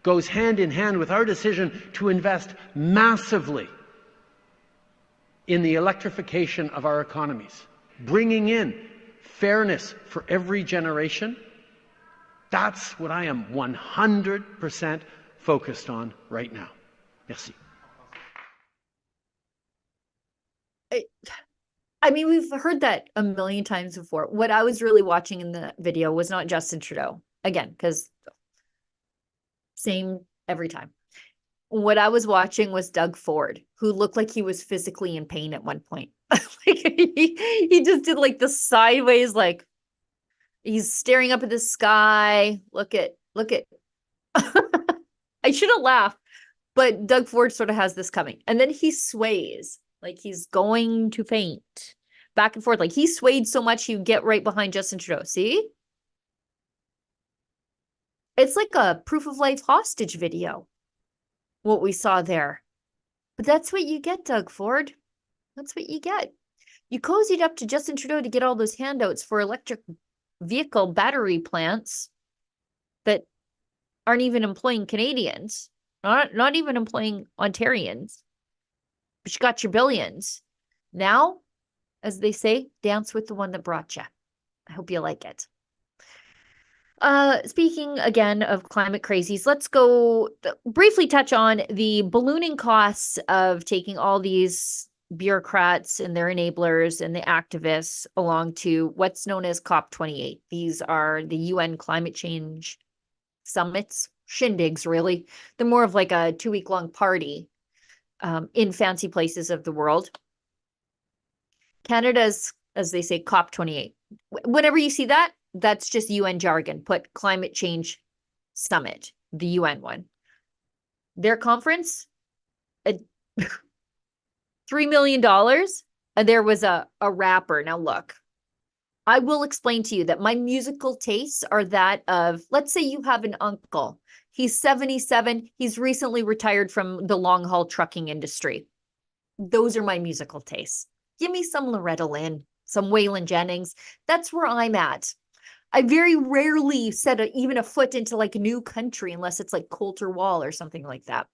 goes hand in hand with our decision to invest massively in the electrification of our economies, bringing in fairness for every generation. That's what I am 100% focused on right now. Merci. I mean, we've heard that a million times before. What I was really watching in the video was not Justin Trudeau. Again, because same every time. What I was watching was Doug Ford, who looked like he was physically in pain at one point. Like he just did like the sideways, like he's staring up at the sky. Look at. I should have laughed, but Doug Ford sort of has this coming. And then he sways like he's going to faint back and forth. Like he swayed so much, you get right behind Justin Trudeau. See? It's like a proof of life hostage video, what we saw there. But that's what you get, Doug Ford. That's what you get. You cozied up to Justin Trudeau to get all those handouts for electric vehicle battery plants that aren't even employing Canadians, not even employing Ontarians. But you got your billions. Now, as they say, dance with the one that brought you. I hope you like it. Speaking again of climate crazies, let's go briefly touch on the ballooning costs of taking all these bureaucrats and their enablers and the activists along to what's known as COP28. These are the UN climate change summits, shindigs, really. They're more of like a 2-week-long party in fancy places of the world. Canada's, as they say, COP28. Whenever you see that, that's just UN jargon. Put climate change summit, the UN one. Their conference, $3 million. There was a rapper. Now look, I will explain to you that my musical tastes are that of, let's say you have an uncle. He's 77. He's recently retired from the long haul trucking industry. Those are my musical tastes. Give me some Loretta Lynn, some Waylon Jennings. That's where I'm at. I very rarely set even a foot into like a new country unless it's like Coulter Wall or something like that.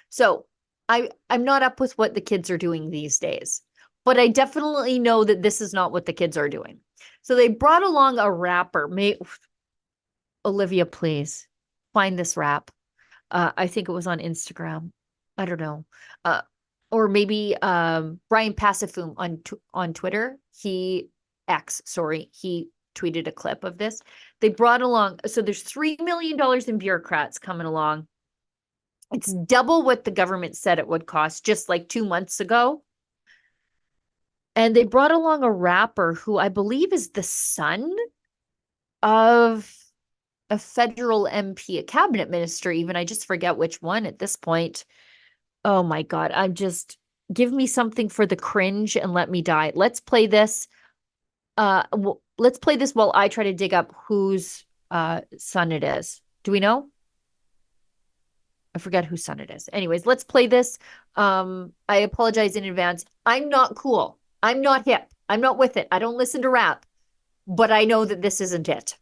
So I'm not up with what the kids are doing these days, but I definitely know that this is not what the kids are doing. So they brought along a rapper. Olivia, please find this rap. I think it was on Instagram. I don't know. Or maybe Brian Pacifoom on Twitter. He tweeted a clip of this. They brought along, so there's $3 million in bureaucrats coming along. It's double what the government said it would cost just like 2 months ago. And they brought along a rapper who I believe is the son of a federal MP, a cabinet minister even. I just forget which one at this point. Oh my God. Give me something for the cringe and let me die. Let's play this. Let's play this while I try to dig up whose son it is. Do we know? I forget whose son it is. Anyways, let's play this. I apologize in advance. I'm not cool. I'm not hip. I'm not with it. I don't listen to rap, but I know that this isn't it.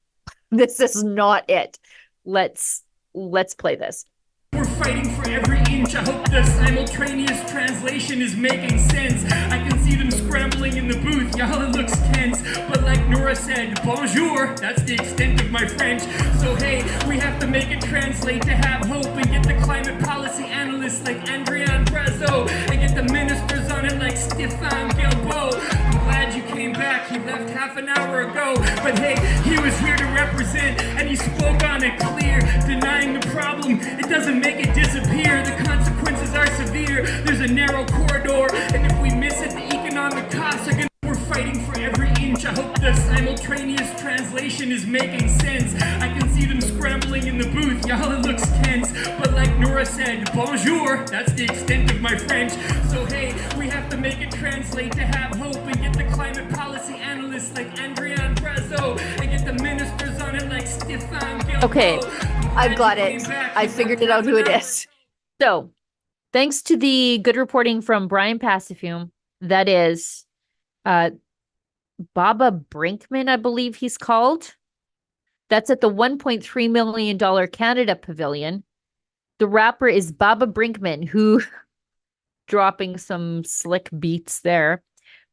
This is not it. Let's play this. We're fighting for every inch. I hope the simultaneous translation is making sense. I can see them scrambling in the booth. Y'all, it looks tense. But like Nora said, bonjour. That's the extent of my French. So hey, we have to make it translate to have hope and get the climate policy analysts like Andrian Brazeau and get the ministers on it like Steven Guilbeault. I'm glad you came back. He left half an hour ago. But hey, he was here to represent and he spoke on it clear. Denying the problem, it doesn't make it disappear. The consequences are severe. There's a narrow corridor, and if we miss it, the economic costs are gonna. We're fighting for every inch. I hope the simultaneous translation is making sense. I can see them scrambling in the booth. Y'all, it looks tense. But like Nora said, bonjour. That's the extent of my French. So hey, we have to make it translate to have hope and get the climate policy analysts like Andrian Brazeau and get the ministers on it like Steven Guilbeault. Okay, I've got it. I figured it out who it is. So, thanks to the good reporting from Brian Pacifoom, that is Baba Brinkman, I believe he's called. That's at the $1.3 million Canada Pavilion. The rapper is Baba Brinkman, who dropping some slick beats there.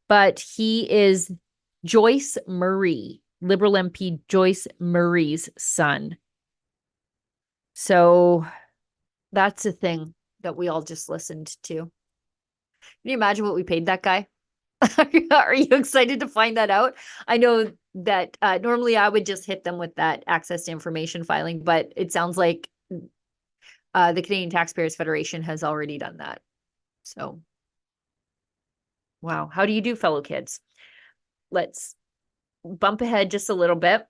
But he is Joyce Murray, Liberal MP Joyce Murray's son. So that's a thing that we all just listened to. you imagine what we paid that guy? Are you excited to find that out? I know that normally I would just hit them with that access to information filing, but it sounds like the Canadian Taxpayers Federation has already done that. So, wow. How do you do, fellow kids? Let's bump ahead just a little bit.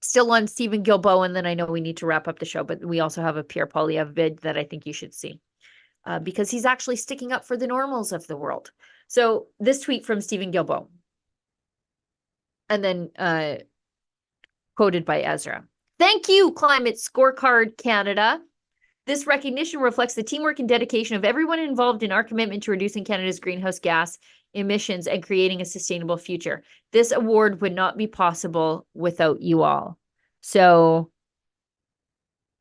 Still on Steven Guilbeault, and then I know we need to wrap up the show, but we also have a Pierre Poilievre vid that I think you should see because he's actually sticking up for the normals of the world. So this tweet from Steven Guilbeault, and then quoted by Ezra. Thank you, Climate Scorecard Canada. This recognition reflects the teamwork and dedication of everyone involved in our commitment to reducing Canada's greenhouse gas emissions and creating a sustainable future. This award would not be possible without you all. So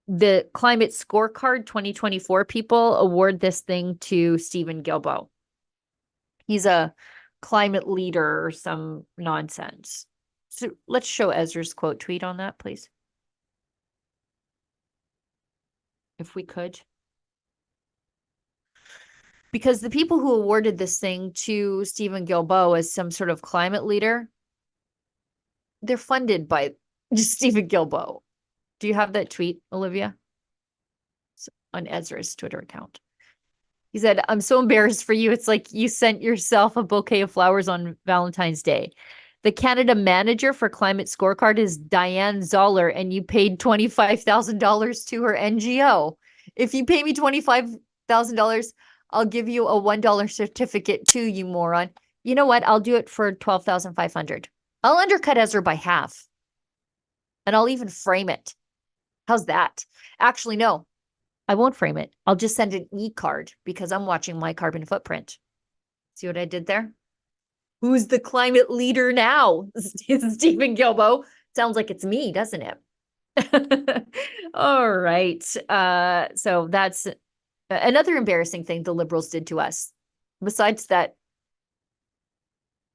the Climate Scorecard 2024 people award this thing to Steven Guilbeault. He's a climate leader or some nonsense. So let's show Ezra's quote tweet on that, please. If we could. Because the people who awarded this thing to Steven Guilbeault as some sort of climate leader, they're funded by Steven Guilbeault. Do you have that tweet, Olivia? It's on Ezra's Twitter account. He said, I'm so embarrassed for you. It's like you sent yourself a bouquet of flowers on Valentine's Day. The Canada manager for Climate Scorecard is Diane Zoller, and you paid $25,000 to her NGO. If you pay me $25,000, I'll give you a $1 certificate too, you moron. You know what? I'll do it for $12,500. I'll undercut Ezra by half. And I'll even frame it. How's that? Actually, no. I won't frame it. I'll just send an e-card because I'm watching my carbon footprint. See what I did there? Who's the climate leader now? Steven Guilbeault. Sounds like it's me, doesn't it? All right. So that's another embarrassing thing the Liberals did to us. Besides that,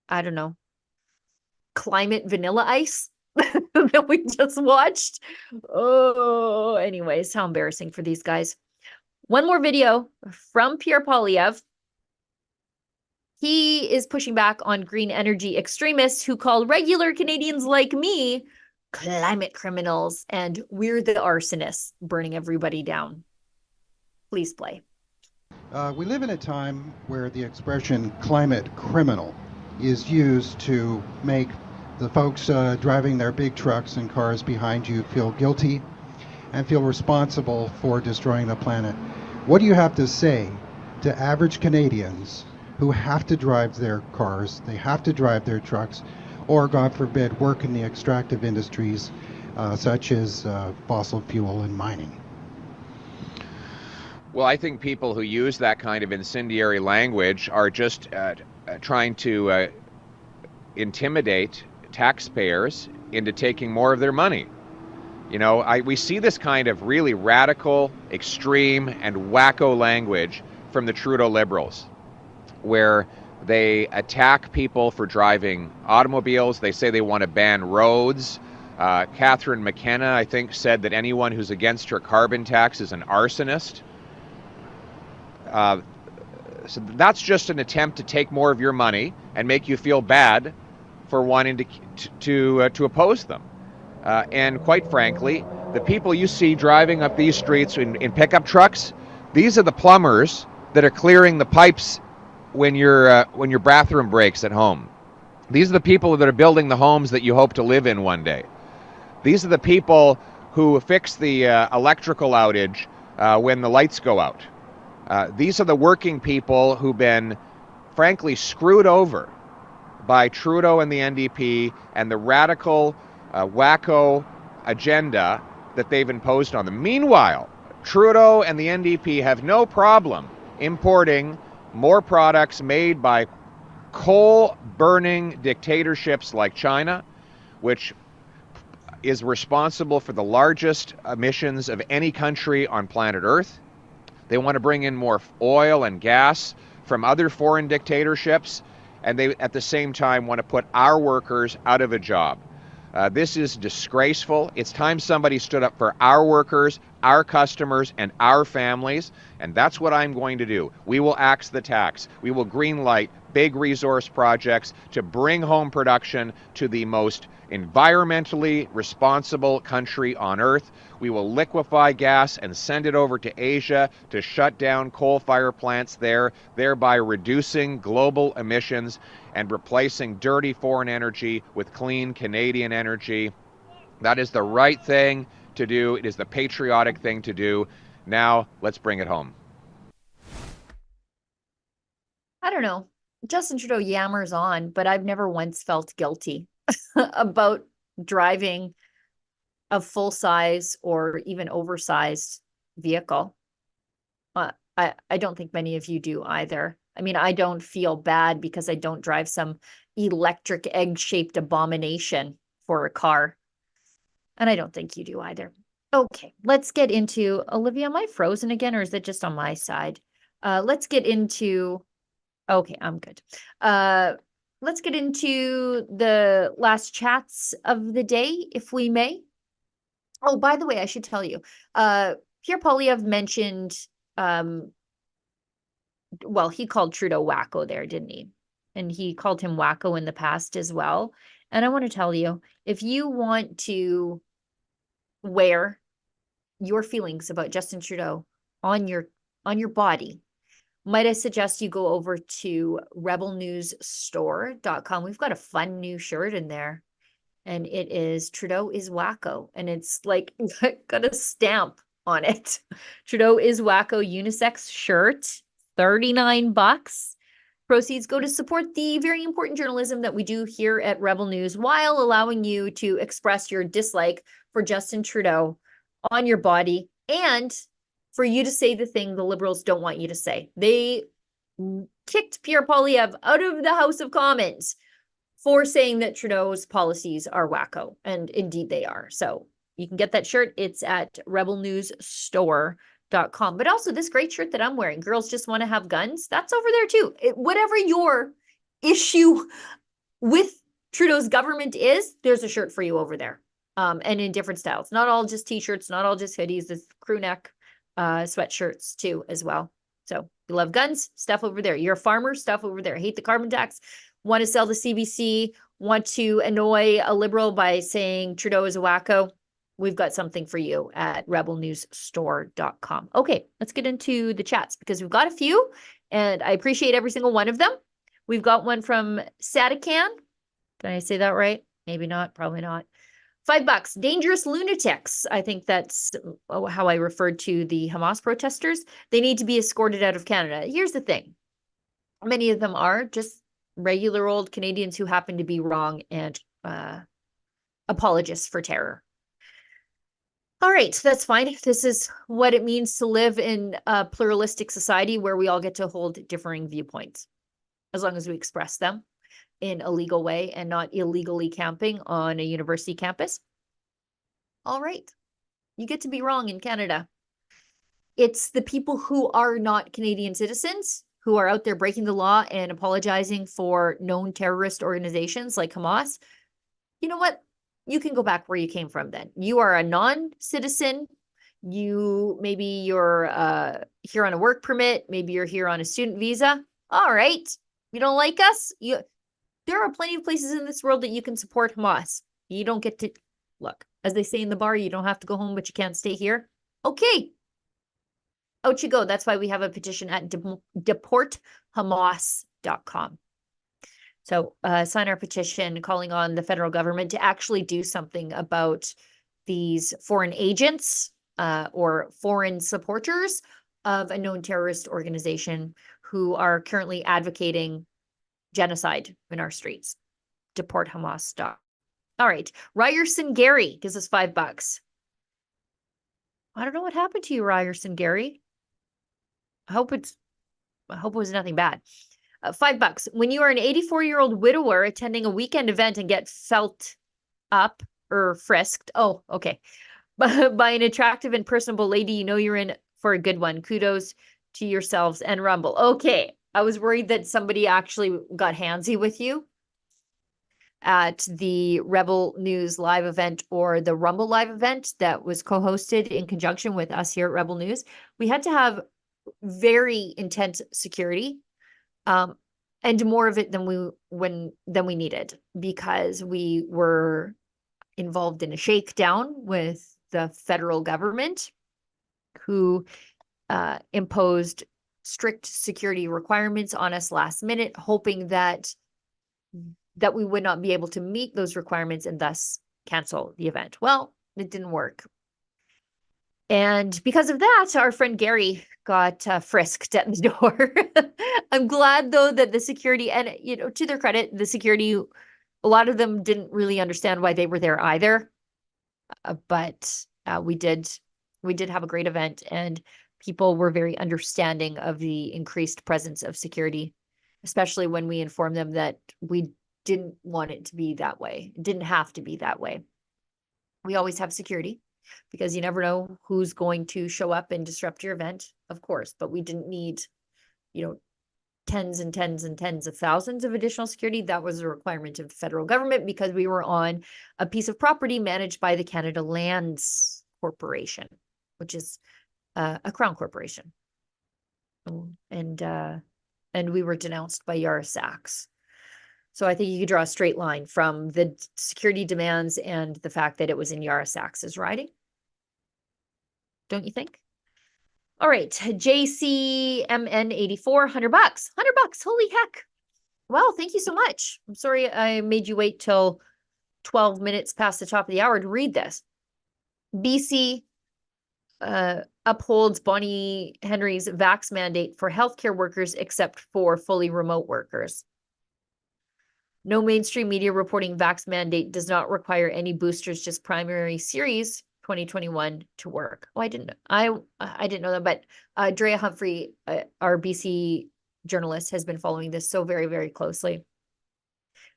I don't know, climate vanilla ice that we just watched. Oh, anyways, how embarrassing for these guys. One more video from Pierre Poilievre. He is pushing back on green energy extremists who call regular Canadians like me climate criminals, and we're the arsonists burning everybody down. Please play. We live in a time where the expression climate criminal is used to make the folks driving their big trucks and cars behind you feel guilty and feel responsible for destroying the planet. What do you have to say to average Canadians who have to drive their cars, they have to drive their trucks, or, God forbid, work in the extractive industries such as fossil fuel and mining? Well, I think people who use that kind of incendiary language are just trying to intimidate taxpayers into taking more of their money. You know, we see this kind of really radical, extreme, and wacko language from the Trudeau Liberals, where they attack people for driving automobiles. They say they want to ban roads. Catherine McKenna, I think, said that anyone who's against her carbon tax is an arsonist. So that's just an attempt to take more of your money and make you feel bad for wanting to oppose them. And quite frankly, the people you see driving up these streets in pickup trucks, these are the plumbers that are clearing the pipes when your bathroom breaks at home. These are the people that are building the homes that you hope to live in one day. These are the people who fix the electrical outage when the lights go out. These are the working people who've been, frankly, screwed over by Trudeau and the NDP and the radical, wacko agenda that they've imposed on them. Meanwhile, Trudeau and the NDP have no problem importing more products made by coal-burning dictatorships like China, which is responsible for the largest emissions of any country on planet Earth. They want to bring in more oil and gas from other foreign dictatorships, and they, at the same time, want to put our workers out of a job. This is disgraceful. It's time somebody stood up for our workers, our customers, and our families, and that's what I'm going to do. We will axe the tax. We will greenlight big resource projects to bring home production to the most environmentally responsible country on earth. We will liquefy gas and send it over to Asia to shut down coal-fired plants there, thereby reducing global emissions and replacing dirty foreign energy with clean Canadian energy. That is the right thing to do. It is the patriotic thing to do. Now, let's bring it home. I don't know. Justin Trudeau yammers on, but I've never once felt guilty about driving a full-size or even oversized vehicle. I don't think many of you do either. I mean, I don't feel bad because I don't drive some electric egg-shaped abomination for a car. And I don't think you do either. Okay, let's get into, Olivia, am I frozen again, or is it just on my side? Let's get into, okay, I'm good. Let's get into the last chats of the day, if we may. Oh, by the way, I should tell you, Pierre Poilievre mentioned, well, he called Trudeau wacko there, didn't he? And he called him wacko in the past as well. And I want to tell you, if you want to wear your feelings about Justin Trudeau on your body, might I suggest you go over to rebelnewsstore.com. We've got a fun new shirt in there, and it is Trudeau is wacko, and it's like got a stamp on it. Trudeau is wacko unisex shirt, $39. Proceeds go to support the very important journalism that we do here at Rebel News, while allowing you to express your dislike for Justin Trudeau on your body, and for you to say the thing the Liberals don't want you to say. They kicked Pierre Poilievre out of the House of Commons for saying that Trudeau's policies are wacko, and indeed they are. So you can get that shirt. It's at rebelnewsstore.com. But also this great shirt that I'm wearing, Girls Just Want to Have Guns, that's over there too. Whatever your issue with Trudeau's government is, there's a shirt for you over there. And in different styles. Not all just t-shirts, not all just hoodies, there's crew neck sweatshirts too as well. So you love guns, stuff over there. You're a farmer, stuff over there. Hate the carbon tax, want to sell the CBC, want to annoy a Liberal by saying Trudeau is a wacko. We've got something for you at rebelnewsstore.com. Okay, let's get into the chats because we've got a few and I appreciate every single one of them. We've got one from Satican. Did I say that right? Maybe not, probably not. $5. Dangerous lunatics. I think that's how I referred to the Hamas protesters. They need to be escorted out of Canada. Here's the thing. Many of them are just regular old Canadians who happen to be wrong and apologists for terror. All right, that's fine. This is what it means to live in a pluralistic society where we all get to hold differing viewpoints, as long as we express them in a legal way and not illegally camping on a university campus. All right, you get to be wrong in Canada. It's the people who are not Canadian citizens who are out there breaking the law and apologizing for known terrorist organizations like Hamas. You know what? You can go back where you came from then. You are a non-citizen. Maybe you're here on a work permit. Maybe you're here on a student visa. All right. You don't like us? There are plenty of places in this world that you can support Hamas. You don't get to, look, as they say in the bar, you don't have to go home, but you can't stay here. Okay. Out you go. That's why we have a petition at deporthamas.com. So sign our petition calling on the federal government to actually do something about these foreign agents or foreign supporters of a known terrorist organization who are currently advocating genocide in our streets. Deport Hamas. All right. Ryerson Gary gives us $5. I don't know what happened to you, Ryerson Gary. I hope it was nothing bad. $5. When you are an 84-year-old widower attending a weekend event and get felt up or frisked, oh, okay, by an attractive and personable lady, you know you're in for a good one. Kudos to yourselves and Rumble. Okay. I was worried that somebody actually got handsy with you. at the Rebel News live event or the Rumble live event that was co-hosted in conjunction with us here at Rebel News, we had to have very intense security, and more of it than we needed, because we were involved in a shakedown with the federal government, who imposed strict security requirements on us last minute, hoping that we would not be able to meet those requirements and thus cancel the event. Well, it didn't work. And because of that, our friend Gary got frisked at the door. I'm glad, though, that the security, and, you know, to their credit, the security, a lot of them didn't really understand why they were there either. But we did have a great event, and people were very understanding of the increased presence of security, especially when we informed them that we didn't want it to be that way. It didn't have to be that way. We always have security, because you never know who's going to show up and disrupt your event, of course, but we didn't need, you know, tens and tens and tens of thousands of additional security. That was a requirement of the federal government, because we were on a piece of property managed by the Canada Lands Corporation, which is a crown corporation. And we were denounced by Yara Sachs. So I think you could draw a straight line from the security demands and the fact that it was in Yara Sachs's riding. Don't you think? All right, JCMN84, $100. $100, holy heck. Well, thank you so much. I'm sorry I made you wait till 12 minutes past the top of the hour to read this. BC upholds Bonnie Henry's vax mandate for healthcare workers except for fully remote workers. No mainstream media reporting vax mandate does not require any boosters, just primary series 2021 to work. Oh, I didn't know that, but Drea Humphrey, our BC journalist, has been following this so very, very closely.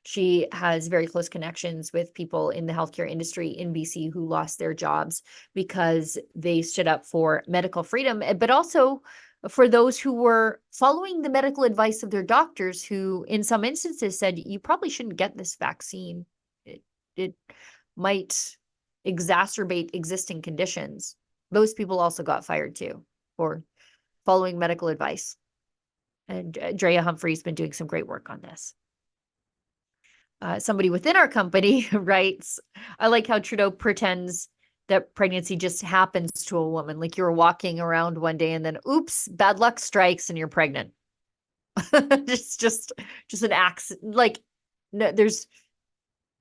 She has very close connections with people in the healthcare industry in BC who lost their jobs because they stood up for medical freedom, but also for those who were following the medical advice of their doctors, who in some instances said, you probably shouldn't get this vaccine. It might exacerbate existing conditions. Those people also got fired too for following medical advice. And Drea Humphrey's been doing some great work on this. Somebody within our company writes, I like how Trudeau pretends that pregnancy just happens to a woman. Like you're walking around one day and then, oops, bad luck strikes and you're pregnant. It's just an accident. Like, no,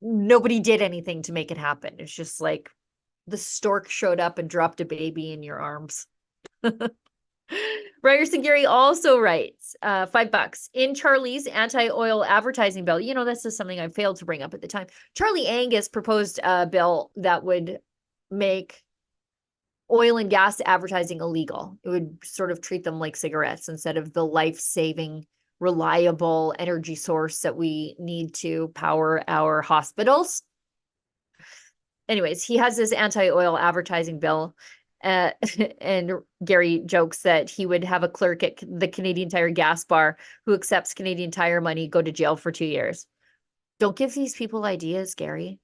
nobody did anything to make it happen. It's just like the stork showed up and dropped a baby in your arms. Ryerson Gary also writes, $5 in Charlie's anti-oil advertising bill. You know, this is something I failed to bring up at the time. Charlie Angus proposed a bill that would make oil and gas advertising illegal. It would sort of treat them like cigarettes instead of the life-saving, reliable energy source that we need to power our hospitals. Anyways, he has this anti-oil advertising bill. And Gary jokes that he would have a clerk at the Canadian Tire gas bar who accepts Canadian Tire money go to jail for 2 years. Don't give these people ideas, Gary.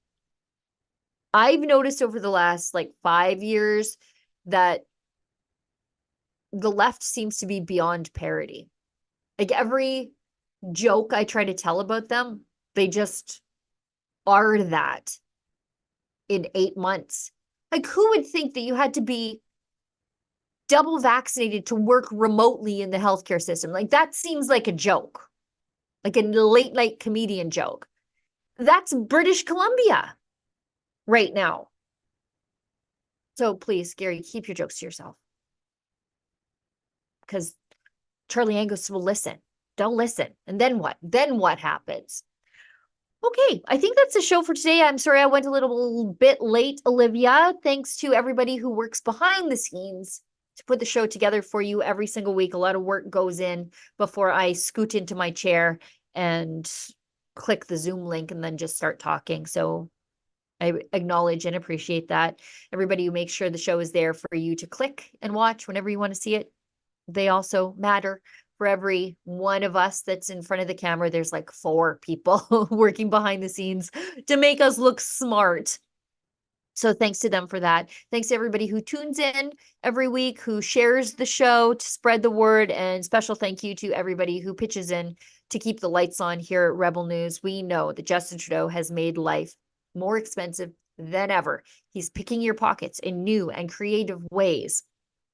I've noticed over the last 5 years that the left seems to be beyond parody. Like every joke I try to tell about them, they just are that in 8 months. Like, who would think that you had to be double vaccinated to work remotely in the healthcare system? Like, that seems like a joke, like a late night comedian joke. That's British Columbia right now. So please, Gary, keep your jokes to yourself. Because Charlie Angus will listen. Don't listen. And then what? Then what happens? Okay, I think that's the show for today. I'm sorry I went a little bit late, Olivia. Thanks to everybody who works behind the scenes to put the show together for you every single week. A lot of work goes in before I scoot into my chair and click the Zoom link and then just start talking. So I acknowledge and appreciate that. Everybody who makes sure the show is there for you to click and watch whenever you want to see it. They also matter. for every one of us that's in front of the camera, there's like 4 people working behind the scenes to make us look smart. So thanks to them for that. Thanks to everybody who tunes in every week, who shares the show to spread the word, and special thank you to everybody who pitches in to keep the lights on here at Rebel News. We know that Justin Trudeau has made life more expensive than ever. He's picking your pockets in new and creative ways.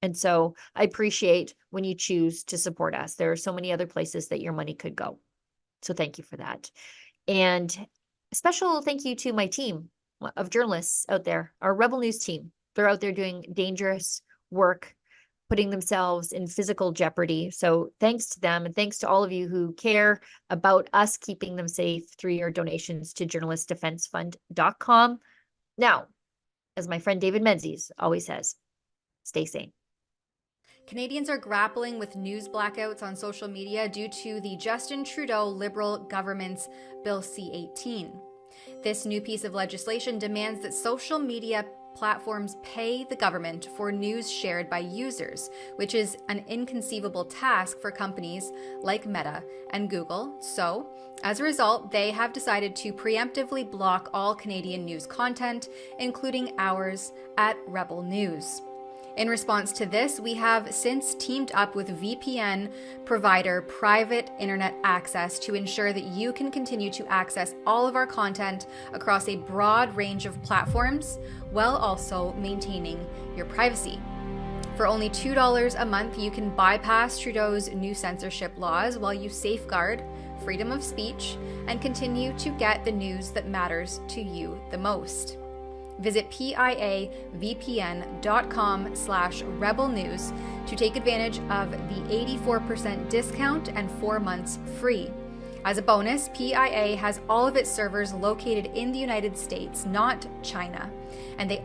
And so I appreciate when you choose to support us. There are so many other places that your money could go. So thank you for that. And a special thank you to my team of journalists out there, our Rebel News team. They're out there doing dangerous work, putting themselves in physical jeopardy. So thanks to them, and thanks to all of you who care about us keeping them safe through your donations to journalistdefensefund.com. Now, as my friend David Menzies always says, stay sane. Canadians are grappling with news blackouts on social media due to the Justin Trudeau Liberal government's Bill C-18. This new piece of legislation demands that social media platforms pay the government for news shared by users, which is an inconceivable task for companies like Meta and Google. So, as a result, they have decided to preemptively block all Canadian news content, including ours at Rebel News. In response to this, we have since teamed up with VPN provider Private Internet Access to ensure that you can continue to access all of our content across a broad range of platforms while also maintaining your privacy. For only $2 a month, you can bypass Trudeau's new censorship laws while you safeguard freedom of speech and continue to get the news that matters to you the most. Visit piavpn.com/rebelnews to take advantage of the 84% discount and 4 months free. As a bonus, PIA has all of its servers located in the United States, not China, and they